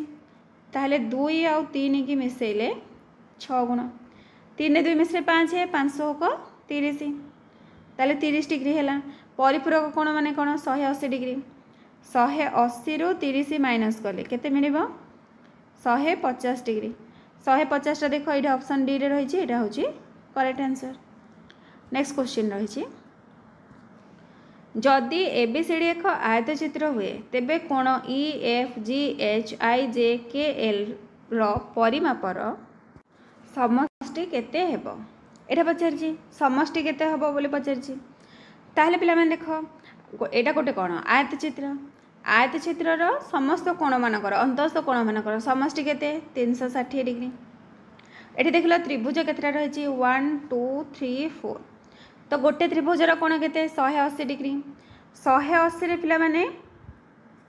ताहले 2 आउ 3 की मिसेले 6 गुण 3 2 मिसले 5 है 500 को 30 ताहले 30 डिग्री हैला। परिपूरक कोण माने कोण 180 डिग्री 180 रु 30 माइनस कले केते मिलिबो 150 डिग्री 150 टा देखो ये ऑप्शन डी रे रही है यहाँ हूँ करेक्ट आंसर। नेक्स्ट क्वेश्चन रही जदि एबीसीडी एक आयत चित्र हुए तेबे कोण E F G H I जे के एल रो परिमापर समष्टि केते हेबो एटा पचारछि समष्टि केते हेबो बोली पचारछि। ताहले पिला माने देखो एटा गोटे कोण आयत चित्रर समस्त कोण मानकर अंतस्थ कोण मानकर समष्टि केते 360 डिग्री। एठी देखिलो त्रिभुज केतेटा रही 1 2 3 4 तो गोटे त्रिभुजर कोण केते 180 डिग्री 180 रे पिला माने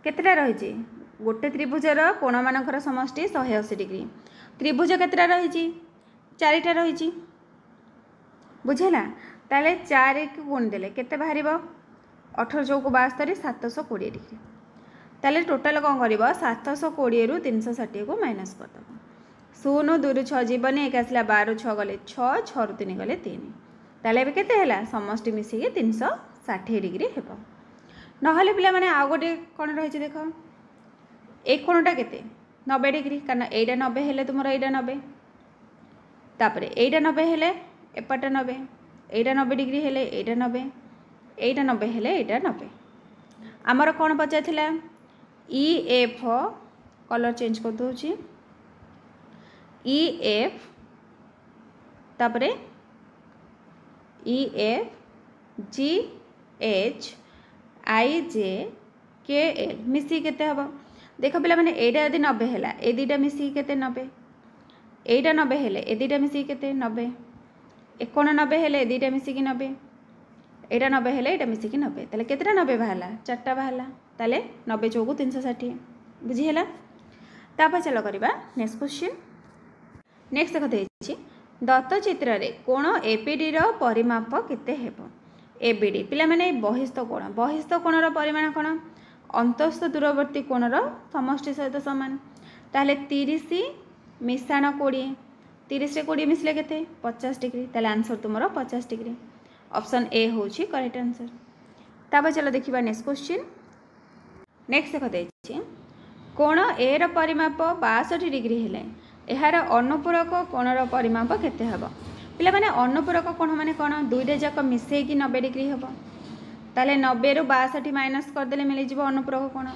केतेटा रही गोटे त्रिभुजर कोण मानकर समष्टि 180 डिग्री त्रिभुज केतेटा रही 4टा रही बुझेला ताले 4 को गुण देले केते बाहरिबो 18 चौको 72 720 डिग्री ताले टोटल कौन कर 720 रु 360 को माइनस करदेव 0 2 6 जीवन एक आसला 12 6 गले 6 6 रु 3 गले 3 ताले एबे केते हैला समष्टि मिसिके 360 डिग्री हेबो। नहले पिला माने आ गोटे कोन रही देख एक कोणटा केते 90 डिग्री कारण एटा 90 हेले तुमर एटा 90 तापरे एटा 90 हेले एपटा 90 एटा 90 डिग्री हेले एटा 90 एटा 90 हेले एटा 90 आमर कौन पचार ई एफ कलर चेंज कर दूची ई एफ तापरे E F G H I जे के एल मिसी केते हबो देख पिला माने एटा यदि 90 हैला ए दुईटा मिसी केते 90 एटा 90 हेले ए दुईटा मिसी केते 90 91 हेले ए दुईटा मिसी 90 एटा 90 हेले एटा मिसी 90 ताले केतेटा 90 बाहला 4टा बाहला ताले 90 चौको 360 बुझी हैला। तापर चलो करिबा नेक्स्ट क्वेश्चन। नेक्स्ट देखते छी दत्त चित्र रे कोण एबीडी रो परिमाप केते हेबो। एबीडी पिला माने बहिस्थ कोणर परिमाण कोण अंतस्थ दूरवर्ती कोणर समष्टि सहित समान ताले 30 मिशाण 20 30 रे 20 मिसले केते 50 डिग्री ताले आंसर तुमरो 50 डिग्री ऑप्शन ए होची करेक्ट आंसर। तापर चलो देखिबा नेक्स्ट क्वेश्चन। नेक्स्ट देखते छी कोण ए रो परिमाप 62 डिग्री हेले एहार अनुपूरक कोणर परिमाप केते हेबो। पिला माने अनुपूरक कोण माने कोण दुईटा जाक मिसई की 90 डिग्री हेबो ताले 90 रु 62 माइनस कर देले मिली जिवो अनुपूरक कोण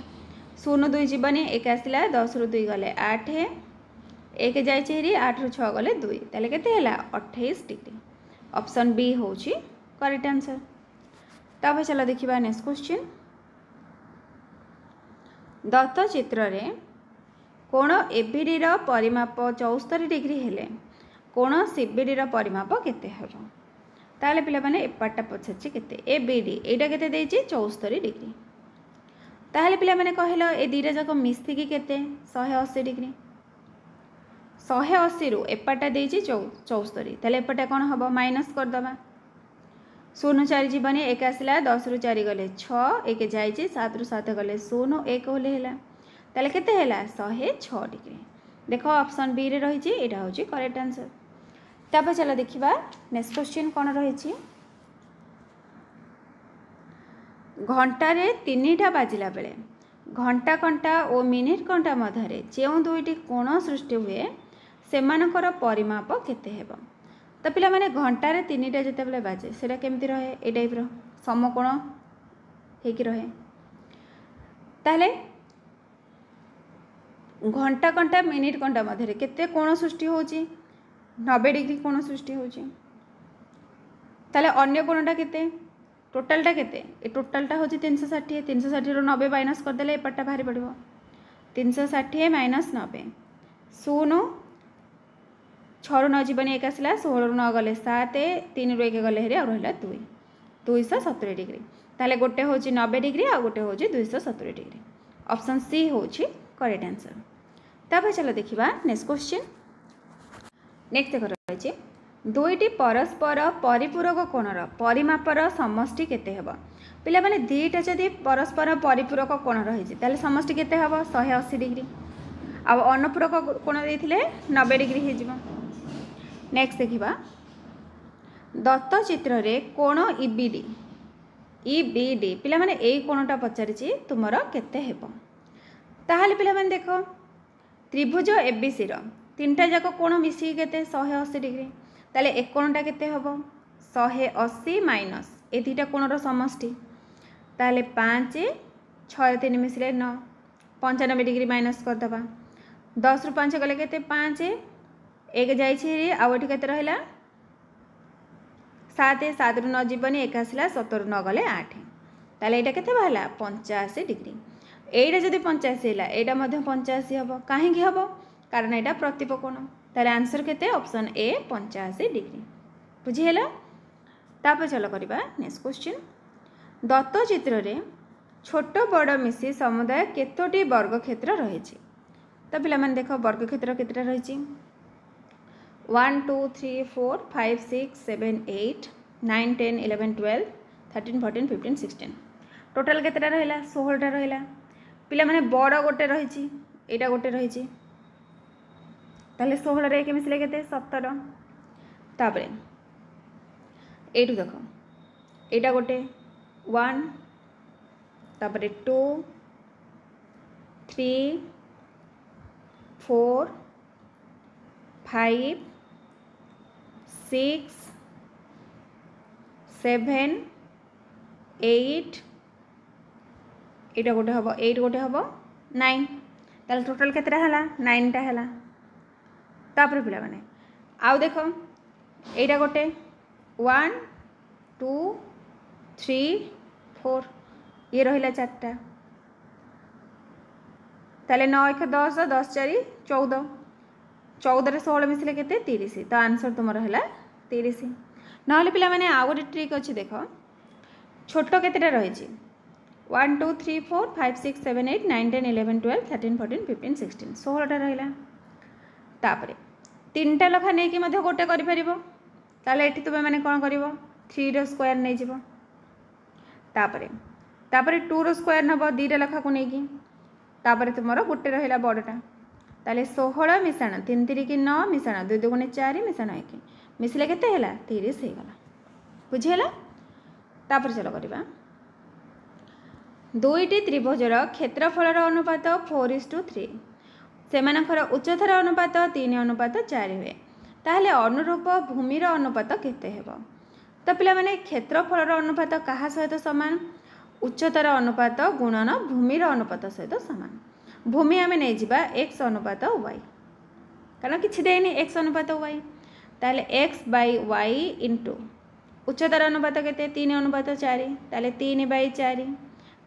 0 2 जीवनी एक आसला 10 रु 2 गले 8 एक जाय चेरी 8 रु 6 गले 2 ताले केते हैला 28 डिग्री ऑप्शन बी होची करेक्ट आंसर। तब चलो देखिबा नेक्स्ट क्वेश्चन। दत्त चित्र रे कोण एबीडी रो परिमाप 74 डिग्री हेले कोण सीबीडी रो परिमाप केते हेबो। ताले पिला माने एपाटा पछछि केते एबीडी एटा केते देछि 74 डिग्री ताले पिला माने कहलो ए दीटा जाक मिस्ती की केते 180 डिग्री 180 रु एपाटा देछि 74 ताले एपाटा कोन हबो माइनस कर दबा 0 4 जीवनी एक आसला 10 रु 4 गले 6 एक जाइछि 7 रु 7 गले 0 1 होले हैला ताले केते हैला 106 डिग्री देखो ऑप्शन बी रे रही एटा होची करेक्ट आंसर। तब चलो देखिबा नेक्स्ट क्वेश्चन कोन रही घंटा रे 3टा बाजिला बेले घंटा कंटा और मिनिट कंटा मध्य जो दुईटी कोण सृष्टि हुए सेमानकर परिमाप केते हेबो। तो पिला माने घंटा रे 3टा जते बेले बाजे सेटा केमती रहे ए टाइप रो समकोण हेकी रहे ताले घंटा कंटा मिनिट कंटा मध्य केते कोण सृष्टि होची 90 डिग्री कोण सृष्टि होची ताले अन्य कोणटा केते टोटालटा केते ए टोटालटा होची 360 360 रो 90 माइनस कर देले एपटा बाहरी पड़िबो 360 माइनस 90 0 छू न जीवन एक आसला 16 रु 9 गले 7 3 रु 1 गले हेरी आ रहा 2 270 डिग्री ताले गोटे हूँ 90 डिग्री आ गोटे हूँ 270 डिग्री ऑप्शन सी हूँ करेक्ट आंसर। तापर चलो देखिबा नेक्स्ट क्वेश्चन। नेक्स्ट देख रही दुईटी परस्पर परिपूरक कोणर परिमापर समष्टि केते हेबो पिला माने दुईटा जदि परस्पर परिपूरक कोण रही ताले समष्टि केते हेबो 180 डिग्री आ अनुपूरक कोण देथिले 90 डिग्री हे जिवो। नेक्स्ट देखिबा दत्त चित्र रे कोण ईबीडी पिला माने एई कोणटा पचारिछि तुमर केते हेबो ताहाले पिला माने देखो त्रिभुज एबीसी रो तीनटा जाक कोण मिसी केते 180 डिग्री ताले एक कोणटा केते हेबो 180 माइनस ए दुईटा कोणर समष्टि ताले 5 6 3 मिसले 9 95 डिग्री माइनस कर दबा 10 रु 5 गले केते 5 एक जाइछि आ एठी केते रहला 7 7 रु 9 जीवनी एक आसला 17 रु 9 गले 8 ताले एटा केते बाहला 85 डिग्री एटा जदि 85 हैला एटा मध्ये 85 हबो काहे कि हबो कारण एटा प्रतिप कोण ताले आंसर केते ऑप्शन ए 85 डिग्री बुझी हैला। तापर चलो करिबा नेक्स्ट क्वेश्चन। दत्त चित्र रे छोट बड़ मिसी समुदाय केतोटी वर्ग क्षेत्र रहिछि तो पिला माने देखो वर्ग क्षेत्र केतेटा रहिछि 1 2 3 4 5 6 7 8 9 10 11 12 13 14 15 16 टोटल केतेटा रहिला 16 टा रहिला पिला माने बड़ गोटे रहिछि एटा गोटे रहिछि ताले 16 रे के मिसले केते 17 तापरे एटु देखो एटा गोटे 1 तापरे 2 3 4 5 6 7 8 एटा गोटे हम 8 गोटे हम 9 ताले टोटल केतेटा हला 9 टा हला तापर पिला माने आउ देखो एटा गोटे 1 2 3 4 ये रहिला 4टा ताले 9 1 10 10 4 14 14 रे 16 मिसले केते 30 तो आंसर तुम है 30 ना पिला माने आउ गोटे ट्रिक अच्छी देख छोट केतेटा रही 1 2 3 4 5 6 7 8 9 10 11 12 13 14 15 16 16टा रहा तापर 3टा लखा नहीं कि गोटे कर तुम मैंने कौन कर 3 रो स्क्वायर नहीं जीव तापर 2 रो स्क्वायर नब 2टा लखा को लेकिन तापर तुम गोटे रहा बड़टा ताले 16 मिशाण 3 3 की 9 मिशाण 2 2 4 मिशाण 1 मिसले केते हैला 30 हो गला बुझीला। तापर चलो करबा दुईटी त्रिभुजर क्षेत्रफल अनुपात 4:3 सेमानकर उच्चतार अनुपात 3:4 हुए ताहले अनुरूप भूमिर अनुपात केते हेबो तो पिला माने क्षेत्रफल अनुपात कहा सहित समान उच्चतार अनुपात गुणन भूमिर अनुपात सहित समान भूमि आम नहीं जावा x अनुपात y कारण किसी देनी x अनुपात y ताले x बाई y इंटू उच्चतार अनुपात केते 3:4 ताले 3/4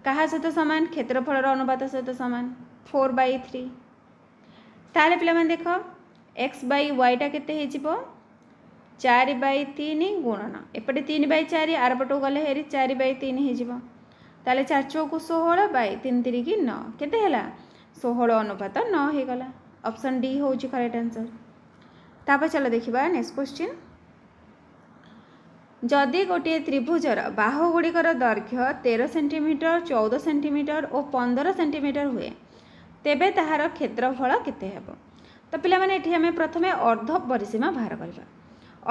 कहा सहित सामान क्षेत्रफल अनुपात सहित सामान 4/3 ताले पिला माने देखो x बाई y टा केते हे जिवो 4/3 गुणन एपटे 3/4 आर पटो गले हेरी 4/3 हे जिवो ताले 4 चौक 16 बाई 3 3 की 9 केते हैला 16 अनुपात 9 हो गला ऑप्शन डी हूँ करेक्ट आंसर। तापर चलो देखिबा नेक्स्ट क्वेश्चन जदि गोटे त्रिभुजर बाहु गुड़िकर दैर्घ्य 13 सेंटीमीटर 14 सेंटीमीटर और 15 सेंटीमीटर हुए तेबे ताहार क्षेत्रफल केते हेबो तो पिला माने एठी हमें प्रथमे अर्ध परिसीमा बाहर करबा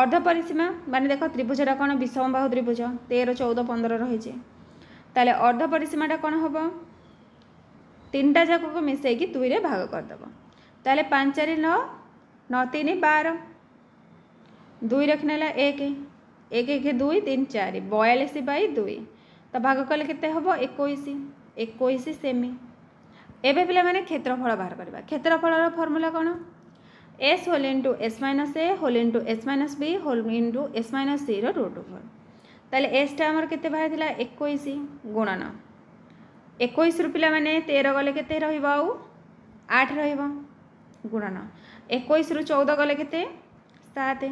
अर्ध परिसीमा माने देखो त्रिभुजरा कोन विषम बाहु त्रिभुज 13 14 15 रही ताले अर्ध परिसीमाटा कौन हम 3टा जाक को मिसेकी 2 रे भाग करदेव ताले 5 4 9 9 3 12 2 रखनेला 1 1 1 2 3 4 42/2 तो भाग कले केते हबो 21 21 सेमी एबे पिला माने क्षेत्रफल बाहर करबा क्षेत्रफल फॉर्मूला कौन s whole into s minus a whole into s minus b whole into s minus c रो रूट ओवर ताले s टा हमर केते बाहर थिला 21 गुणन 21 रु पिला माने 13 गले केते रहइबो आउ 8 रहइबो गुणन 21 रु 14 गले केते 7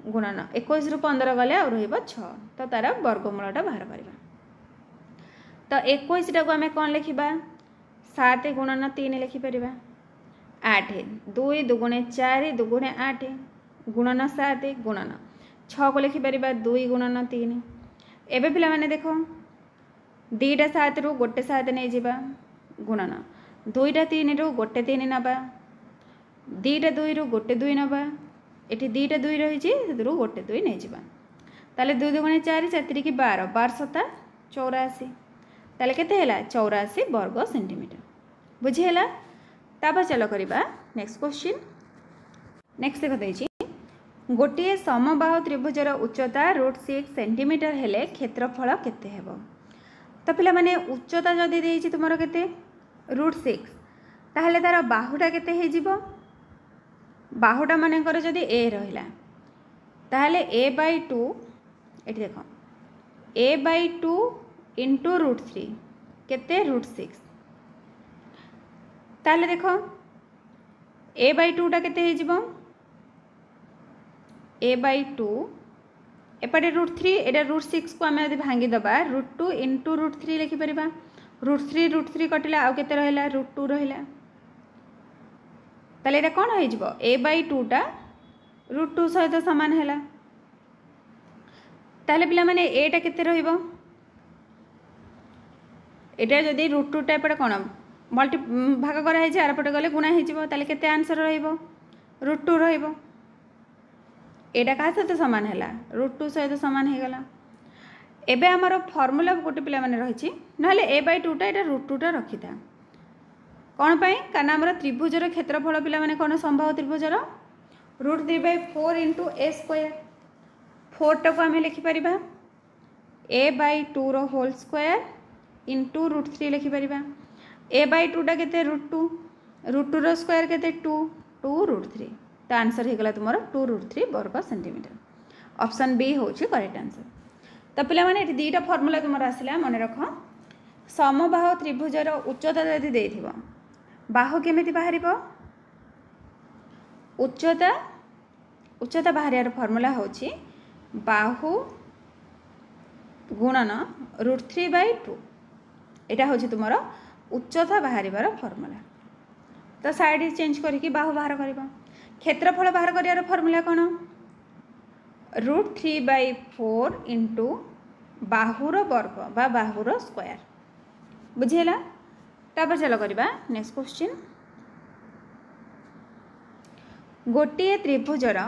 गुणन 21 रु 15 गले आ रही 6 तो तार वर्गमूलटा बाहर करवा। तो 21 टाक आम कौन लिखा 7 गुणन 3 लिखिपर 8 2 दुगुणे 4 दुगुणे 8 गुणन 7 गुणन 6 को लिखिपर 2 गुणन 3। एवं पिला माने देख 2टा 7 रु गोटे 7 नहीं जावा गुणन 2टा 3 रु गोटे 3 नवा 2टा 2 रु गोटे 2 नवा ये 2टा 2 रही गोटे 2 नहीं जावा ताले 2 दुगुणे 4 4 की 12 12 7 84 ताले केते हैला 84 वर्ग सेंटीमीटर बुझीला। तापर चलो करिबा नेक्स्ट क्वेश्चन। नेक्स्ट देखते गोटे समबाहु त्रिभुजर उच्चता √6 सेंटीमीटर हेले क्षेत्रफल केते हेबो। तो पिला माने उच्चता जदि देइछि तुमरो केते √6 ताहले तार बाहुटा केते हे जिवो बाहुटा मानेकर जदि a रहिला ताहले a/2 एठी देखो a/2 इंटू √3 केते √6 ताहले देखो a/2 टा केते हे जिवो a/2 एपटे √3 एटा √6 को आम यदि भांगी दबा √2 इंटू √3 लिखिपर √3 कटिला आउ केते रहिला √2 रहिला ताले एटा कोन होई जिवो a/2 टा √2 सहित समान हैला ताले पिला माने a टा केते रहिबो एटा जदि √2 टा एपटे कोन मल्टी भाग करा है आर पटे गले गुणा हो ताले केते आंसर रहिबो √2 रहिबो एटा का सहित सामान है √2 सहित सामान हो गला। एबे हमर फॉर्मूला गोटे पिला माने रही ना a/2 टा एटा √2 टा रखी था कौन पाई कारण हमर त्रिभुजर क्षेत्रफल पिला माने कौन संभाव त्रिभुजर √3/4 इंटू a स्क्वायर 4 टा को आम लिखिपर a/2 रो होल स्क्वायर इंटू √3 लिखिपर a/2 टा केते √2 रो स्क्वायर केते 2 √3 तो आंसर होगा तुम 2√3 वर्ग सेंटीमीटर ऑप्शन बी हूँ करेक्ट आंसर। तो पिला माने दुईटा फॉर्मूला तुम आसला मन रख समबाहु त्रिभुजर उच्चता यदि देथिबो बाहु केमिति बाहर उच्चता बाहर फॉर्मूला हूँ बाहु गुणन √3/2 यहाँ हूँ तुम उच्चता बाहर फॉर्मूला। तो साइड चेंज करके बाहु बाहर कर क्षेत्रफल बाहर कर फॉर्मूला कौन √3/4 इंटू बाहुर वर्ग बा बाहुर स्क्वायर बुझीला। तापर चलो करबा नेक्स्ट क्वेश्चन। गोटे त्रिभुजर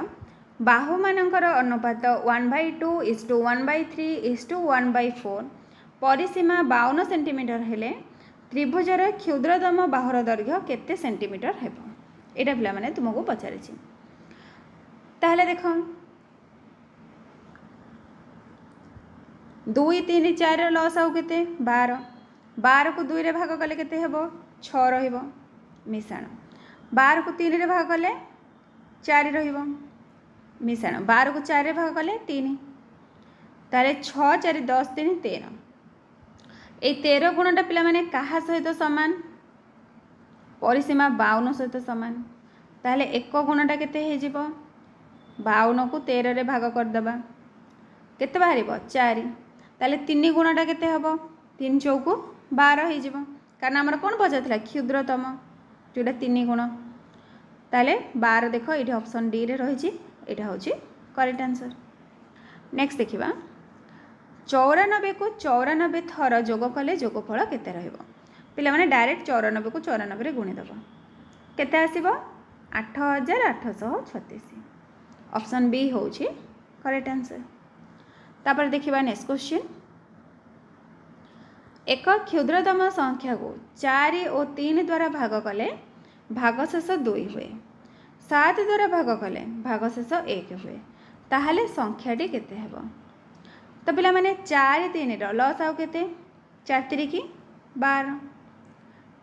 बाहु मानकर अनुपात 1/2 = 1/3 = 1/4 परिसीमा 52 सेंटीमीटर हेले त्रिभुजर क्षुद्रतम बाहुर दैर्घ्य केते सेंटीमीटर हेबो एटा पिला माने तुमको पचारे ताहले देख 2 3 4 लॉस आउ केते 12 को 2 रे भाग कले केते हेबो 6 रहिबो मिसाण 12 को 3 रे भाग कले 4 रहिबो मिसाण 12 को 4 रे भाग कले 3 तारे 6 4 10 3 13 ए 13 गुणटा पिला माने कहा सहित सामान परिसीमा 52 सहित सामान ताहले एक गुणटा केते हे जिवो 52 को 13 रे भाग कर दबा केते बाहरिबो 4 ताहले 3 गुणटा केते हबो 3 चौको 12 हे जिवो कारण हमर कोन पचारथिला क्षुद्रतम जोटा 3 गुण ताहले 12 देखो ये ऑप्शन डी रे रही एटा होची करेक्ट आंसर। नेक्स्ट देखिबा 94 को 94 थर जोग कले जोगफल केते रहइबो पिला माने डायरेक्ट 94 को 94 रे गुणी दबो केते आसीबो 8836 ऑप्शन बी होची करेक्ट आंसर। तापर देखिबा नेक्स्ट क्वेश्चन। एक क्षुद्रतम संख्या को 4 और 3 द्वारा भाग कले भागशेष 2 हुए 7 द्वारा भाग कले भागशेष 1 हुए ताहले संख्याटी केते हेबो। तो पिला माने 4 3 रो लॉस आउ केते 4 3 की 12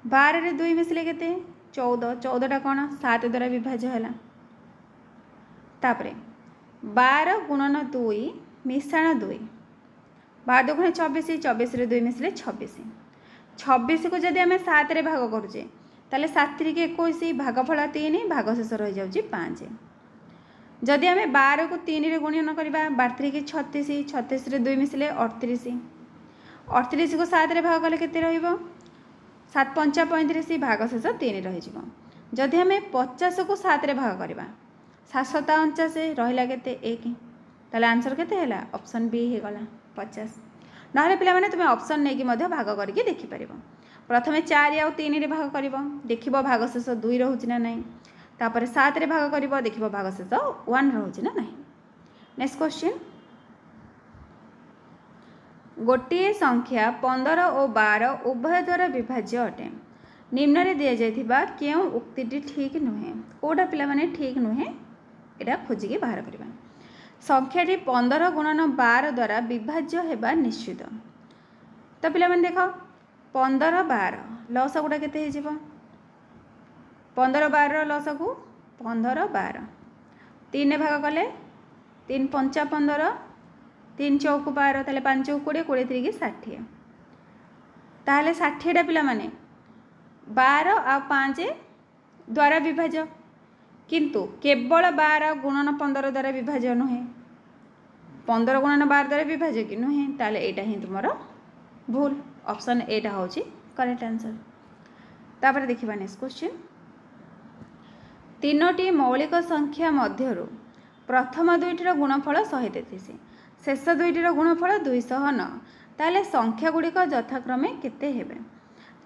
12 रे 2 मिसले केते 14 14 टा कोन 7 द्वारा विभाज्य हैला तापरे 12 गुणन 2 मिश्रण 2 12 गुणे 24 24 रे 2 मिसले 26 26 को जदि आमे 7 रे भाग करूचे ताले 7 3 की 21 भागफल 3 भागशेष रहि जाउची 5 जदि आम 12 को 3 रे गुणन करवा 12 की 36 36 रे 2 मिसिले 38 38 को 7 रे भाग कले केते रहिबो 7 5 35 भाग शेष 3 रहिजिबो। जदि आम 50 को 7 रे भाग करवा 7 7 49 रहिला केते 1 ताले आंसर केते हैला ऑप्शन बी हे गला 50। नहले पिला माने तुमे ऑप्शन नै कि मध्य भाग करके देखि परिबो। प्रथमे 4 आ 3 रे भाग करिवो देखिबो भाग शेष 2 रहउछि ना नहीं तापर 7 रे भाग करिवो देखिबो भाग शेष 1 रहउछि ना नहीं। नेक्स्ट क्वेश्चन गोटे संख्या 15 और 12 उभय द्वारा विभाज्य अटे निम्न रे दिया जायथिबा केउ उक्तिटी ठीक नुहे कोडा पिला माने ठीक नुहे एटा खोजी के बाहर करबा। संख्याटी 15 गुणन 12 द्वारा विभाज्य हेबा निश्चित। तो पिला माने देखो 15 12 लस गुडा केते हे जिवो 15 12 लस को 15 12 3 ने भाग कले 3 5 15 3 चौक 12 ताले 5 चौक 20 20 3 60 ताले 60 टा पिला माने 12 आ 5 द्वारा विभाज्य किंतु केवल 12 गुणन 15 द्वारा विभाज्य नुहे 15 गुणन 12 द्वारा विभाज्य कि नुहे ताले एटा ही तुमरो भूल ऑप्शन एटा होची करेक्ट आंसर। तापर देखिबा नेक्स्ट क्वेश्चन तीनोटी मौलिक संख्या मध्यरु प्रथम दुईटीर गुणफल 133 शेष दुईटीर गुणफल 209 ताले संख्या गुड़िक यथाक्रमे केते हेबे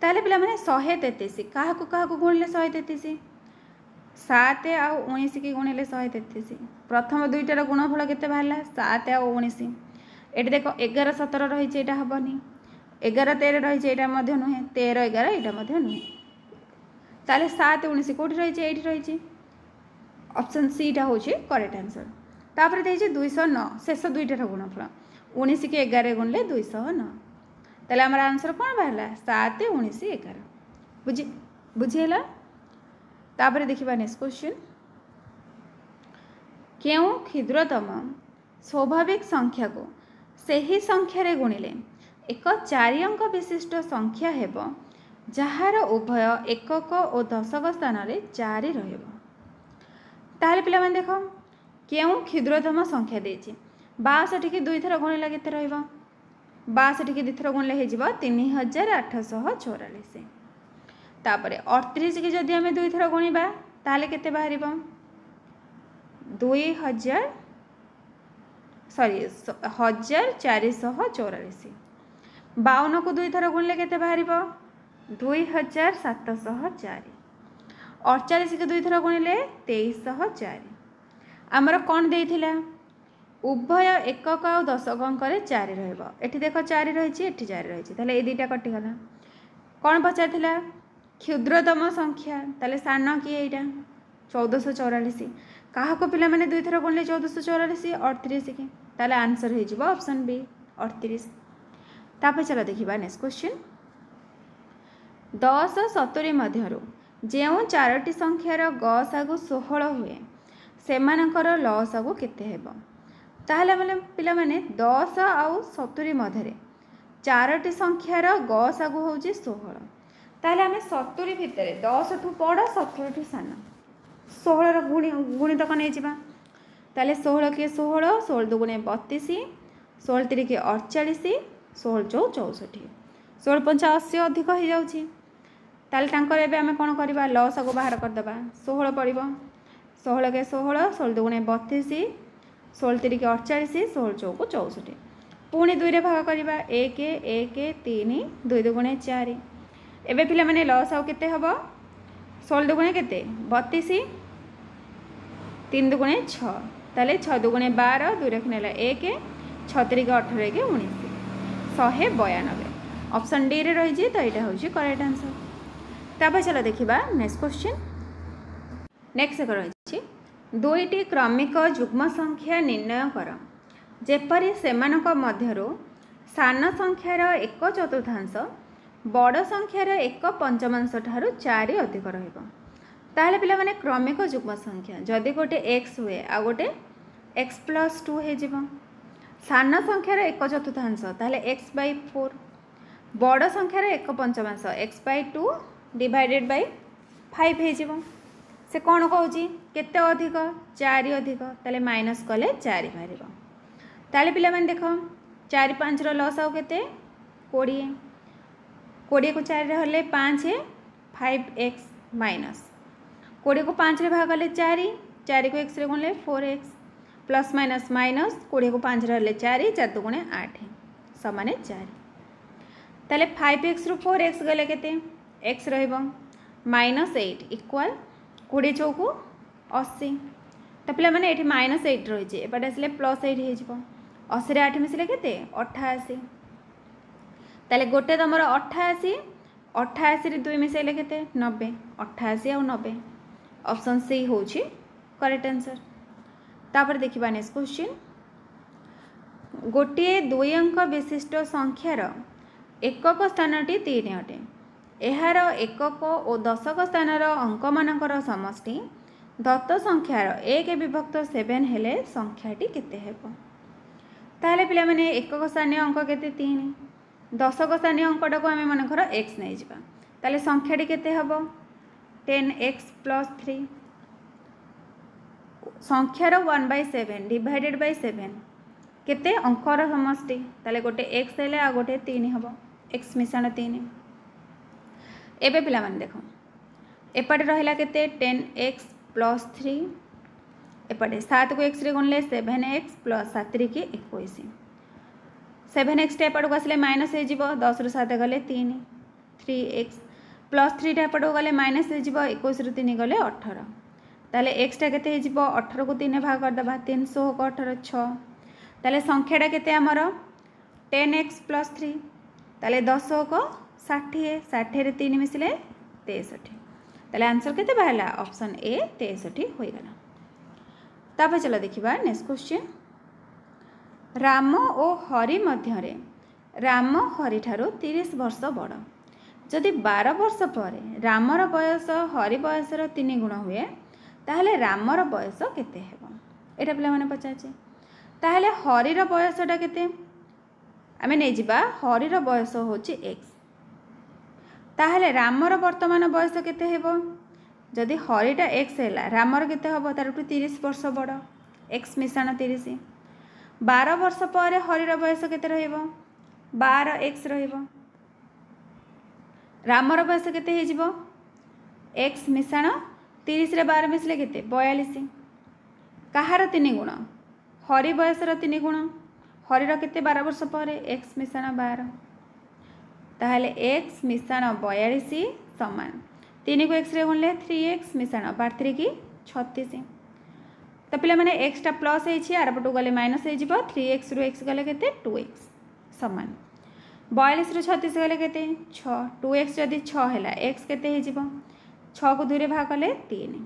ताले पिला माने 133 काहाकु काहाकु गुणले 133 7 आ 19 की गुणिले 133 प्रथम दुईटार गुणफल केते बाहला 7 आ 19 एटी देखो 11 17 रही एटा हबनी 11 13 रही एटा मध्य नुहे 13 11 एटा मध्य नुहे ताले 7 19 कोठी रही एटी रही ऑप्शन सी टा होची करेक्ट आंसर। तापर देछि 209 शेष दुईटार गुणफल 19 के 11 गुणले 209 ताले हमर आंसर कोन बाहला 7 19 11 बुझिएला। तापर देखिबा नेक्स्ट क्वेश्चन केउ क्षुद्रतम स्वाभाविक संख्या को सही संख्या रे गुणिले एक 4 अंक विशिष्ट संख्या हेबो जहार उभय एकक और दशक स्थान रे 4 रहइबो ताले पिला माने देखो केउ क्षुद्रतम संख्या देछि 62 की 2 थर गुणिले केते रहइबो 62 की 2 थर गुणिले हे जिवो 3844 तापरे 38 की जदि हमें 2 थर गुणिबा ताले केते बाहरिबो 1444 52 को 2 थर गुणिले केते बाहरिबो 2704 48 के 2 थर गुणिले 2304 आमर कौन देइथिला उभय एकक और दशक अंक 4 रहइबो एठी देखो 4 रही एठी 4 रही ताले ए दुईटा कटि गला कौन पचारथिला क्षुद्रतम संख्या ताले सान कि एटा 1444 काहा को पिला माने 2 थर गुणले 1444 38 की ताले आंसर हे जिवो ऑप्शन बी 38। तापर चलो देखिबा नेक्स्ट क्वेश्चन 10 70 मध्यरु जेउ 4टी संख्यार गसागु 16 हुए सेमानकर लसागु केते हेबो ताहले माने पिला माने 10 आउ 70 मध्यरे 4टी संख्यार गसागु होउची 16 ताहले हमें 70 भितरे 10 ठु बड़ 70 ठु सान 16 र गुणित कने जिबा ताहले 16 के 16 16 दुगुणे 32 16 3 के 48 16 चौ 64 16 5 80 अधिक हो जाउची ताले टांकर एबे हमें कोन करबा लस को बाहर कर दबा 16 पड़िबो 16 के 16 16 दुगुणे 32 16 3 के 48 16 चौ 64 पुणी 2 रे भाग करबा 1 1 3 2 दुगुणे 4 एबे पिला माने लस आउ केते हबो 16 दुगुणे केते 32 3 दुगुणे 6 ताले 6 दुगुणे 12 2 रखनेला 1 6 3 के 18 के 19 192 ऑप्शन डी रे रही तो यहाँ हूँ करेक्ट आंसर। तापर चलो देखा नेक्स्ट क्वेश्चन नेक्स्ट रही दुईटी क्रमिक जुग्म संख्या निर्णय कर जेपरी सेमानक मध्यरु सान संख्यार 1/4 बड़ संख्यार 1/5 ठारू 4 अधिक रहिबो ताहले पिला माने क्रमिक जुग्म संख्या जदि गोटे x हुए आ गोटे x+2 हे जिवो सान संख्यार 1/4 ताहले x/4 बड़ संख्यार 1/5 x/2 डिवाइडेड बाय 5 हे जिवो से कौन कौच केते अधिक 4 अधिक ताले माइनस कले 4 बाहर ताले पिला माने देख 4 5 लस आउ केते 20 20 को 4 हेले 5 5x माइनस 20 को 5 रे भाग कले 4 4 को x रे गुणले 4x प्लस माइनस माइनस 20 को 5 रे हेले 4 4 2 गुणे 8 समान 4 ताले 5x रु 4x गले केते x रहइबो -8 इक्वल 20 चौकु 80 तो पिला माने एठी -8 रही छे एपटे आसले +8 हे जिवो 80 रे 8 मिसले केते 88 ताले गोटे तमरो 88 88 रे 2 मिसले केते 90 88 और 90 ऑप्शन सी होची करेक्ट आंसर। तापर देखिबा नेक्स्ट क्वेश्चन गोटे 2 अंक विशिष्ट संख्यार एकक स्थानटी 3 अटे एहार एकक और दशक स्थानर अंक मानकर समष्टि दत्त संख्यार 1 विभक्त 7 हेले संख्याटी केते हेबो ताले पिला माने एकक स्थानीय अंक केते 3 दशक स्थानीय अंकटा को आमे मनकर x नै जिबा ताले संख्याटी केते हेबो 10x + 3 संख्यार 1/7 डिवाइडेड बाय 7 केते अंकर समष्टि ताले गोटे x हेले आ गोटे 3 हेबो x मिश्रण 3 एबे पिला माने देखो एपटे रहिला केते 10x + 3 एपटे 7 को x रे गुणले 7x + 7 की 21 7x टे एपटे को आसले माइनस हे जिवो 10 रु 7 गले 3 3x + 3 टे एपटे को गले माइनस हे जिवो 21 रु 3 गले 18 ताले x टा केते हे जिवो 18 को 3 भाग कर दबा 300 को 18 6 ताले संख्याटा केते हमरो 10x + 3 ताले 10 को 60 60 रे 3 मिसले 63 ताले आंसर केते बाहला ऑप्शन ए 63 होई गला। तापर चलो देखिबा नेक्स्ट क्वेश्चन राम और हरि मध्य रे राम हरि ठारो 30 वर्ष बड़ जदि 12 वर्ष पर रामर बयस हरि बयसर 3 गुण हुए ताहले रामर बयस केते हेबो एटा पिला माने पचाचे ताहले हरिर बयसटा केते आमे नै जिबा हरिर बयस होची x ताहले रामर वर्तमान बयस केते हेबो जदि हरिटा x हैला रामर केते हबो तारटु 30 वर्ष बड़ x मिश्रण 30 12 वर्ष पर हरिर बयस केते रहइबो 12x रहइबो रामर बयस केते हे जिवो x मिश्रण 30 रे 12 मिसले केते 42 कहार 3 गुण हरि बयसर 3 गुण हरिर केते 12 वर्ष पर x मिश्रण 12 ताहले x मिश्रण 42 समान 3 को x रे गुणले 3x मिश्रण 3 की 36 तो पिला माने x टा प्लस हे छि आर पटु गले माइनस हे जिवो 3x रु x गले केते 2x समान 42 रु 36 गले केते 6 2x जदि 6 हैला x केते हे जिवो 6 को 2 रे भाग कले 3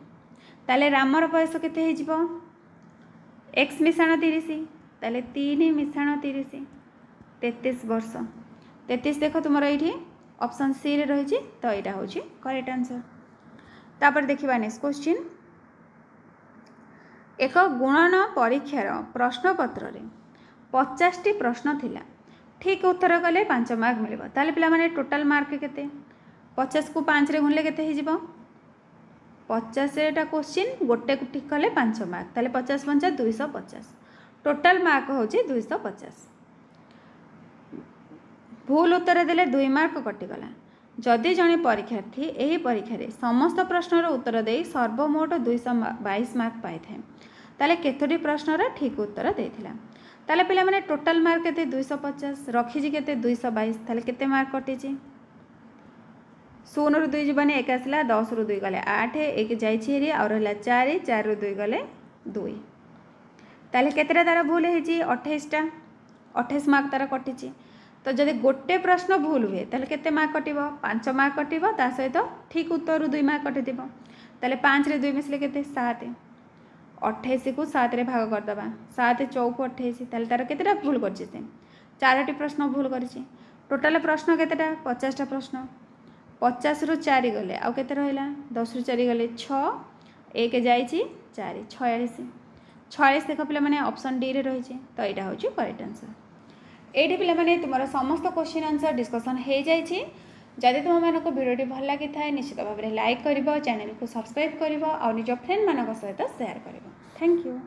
ताले रामर बयस केते हे जिवो x मिश्रण 30 ताले 3 मिश्रण 30 33 वर्ष 33 देखो तुमर एठी ऑप्शन सी रे रही तो यहाँ हूँ करेक्ट आंसर। तापर देखिबा नेक्स्ट क्वेश्चन एक गुणन परीक्षार प्रश्नपत्र रे 50 टी प्रश्न थिला ठीक उत्तर कले 5 मार्क मिलिबो ताले पिला माने टोटल मार्क केते 50 को 5 रे गुणले केते हे जिवो 50 एटा क्वेश्चन गोटे को ठीक कले 5 मार्क ताले 50 5 250 टोटल मार्क होची 250 भूल उत्तर देले 2 मार्क कटिगला जदि जने परीक्षार्थी एही परीक्षा रे समस्त प्रश्नर उत्तर दे सर्वमोट 222 मार्क पाई थाए ताले केतोटी प्रश्नर ठीक उत्तर देथिला ताले पिला माने टोटल मार्क केते 250 रखी जी केते 222 ताले केते मार्क कटि छी 0 रु 2 जीवने 1 आसला 10 रु 2 गले 8 1 जाई छी रे और रहला 4 4 रु 2 गले 2 ताले केतेटा तार भूल हे जी 28 टा 28 मार्क तार कटि छी तो जदि गोटे प्रश्न भूल हुए ताले केते मार्क कटिबो 5 मार्क कटिबो ता सहित ठीक उत्तर 2 मार्क कटि दिबो ताले 5 रे 2 मिसले केते 7 28 को 7 रे भाग कर दबा 7 चौक 28 ताले तार केतेटा भूल करछि से 4टी प्रश्न भूल करछि टोटल प्रश्न केतेटा 50 टा प्रश्न 50 रु 4 गले आ केते रहला 10 रु 4 गले 6 1 जाई छी 4 46 46 देख पिला माने ऑप्शन डी रे रही छी तो एटा होछि करेक्ट आंसर। एठी पिला माने तुम्हारा समस्त क्वेश्चन आंसर डिस्कशन हे जाई छी जदि तुम मानक भिडियो भल लगी था निश्चित भाव में लाइक कर चैनल को सब्सक्राइब कर निज फ्रेंड मान सहित सेयार कर। Thank you.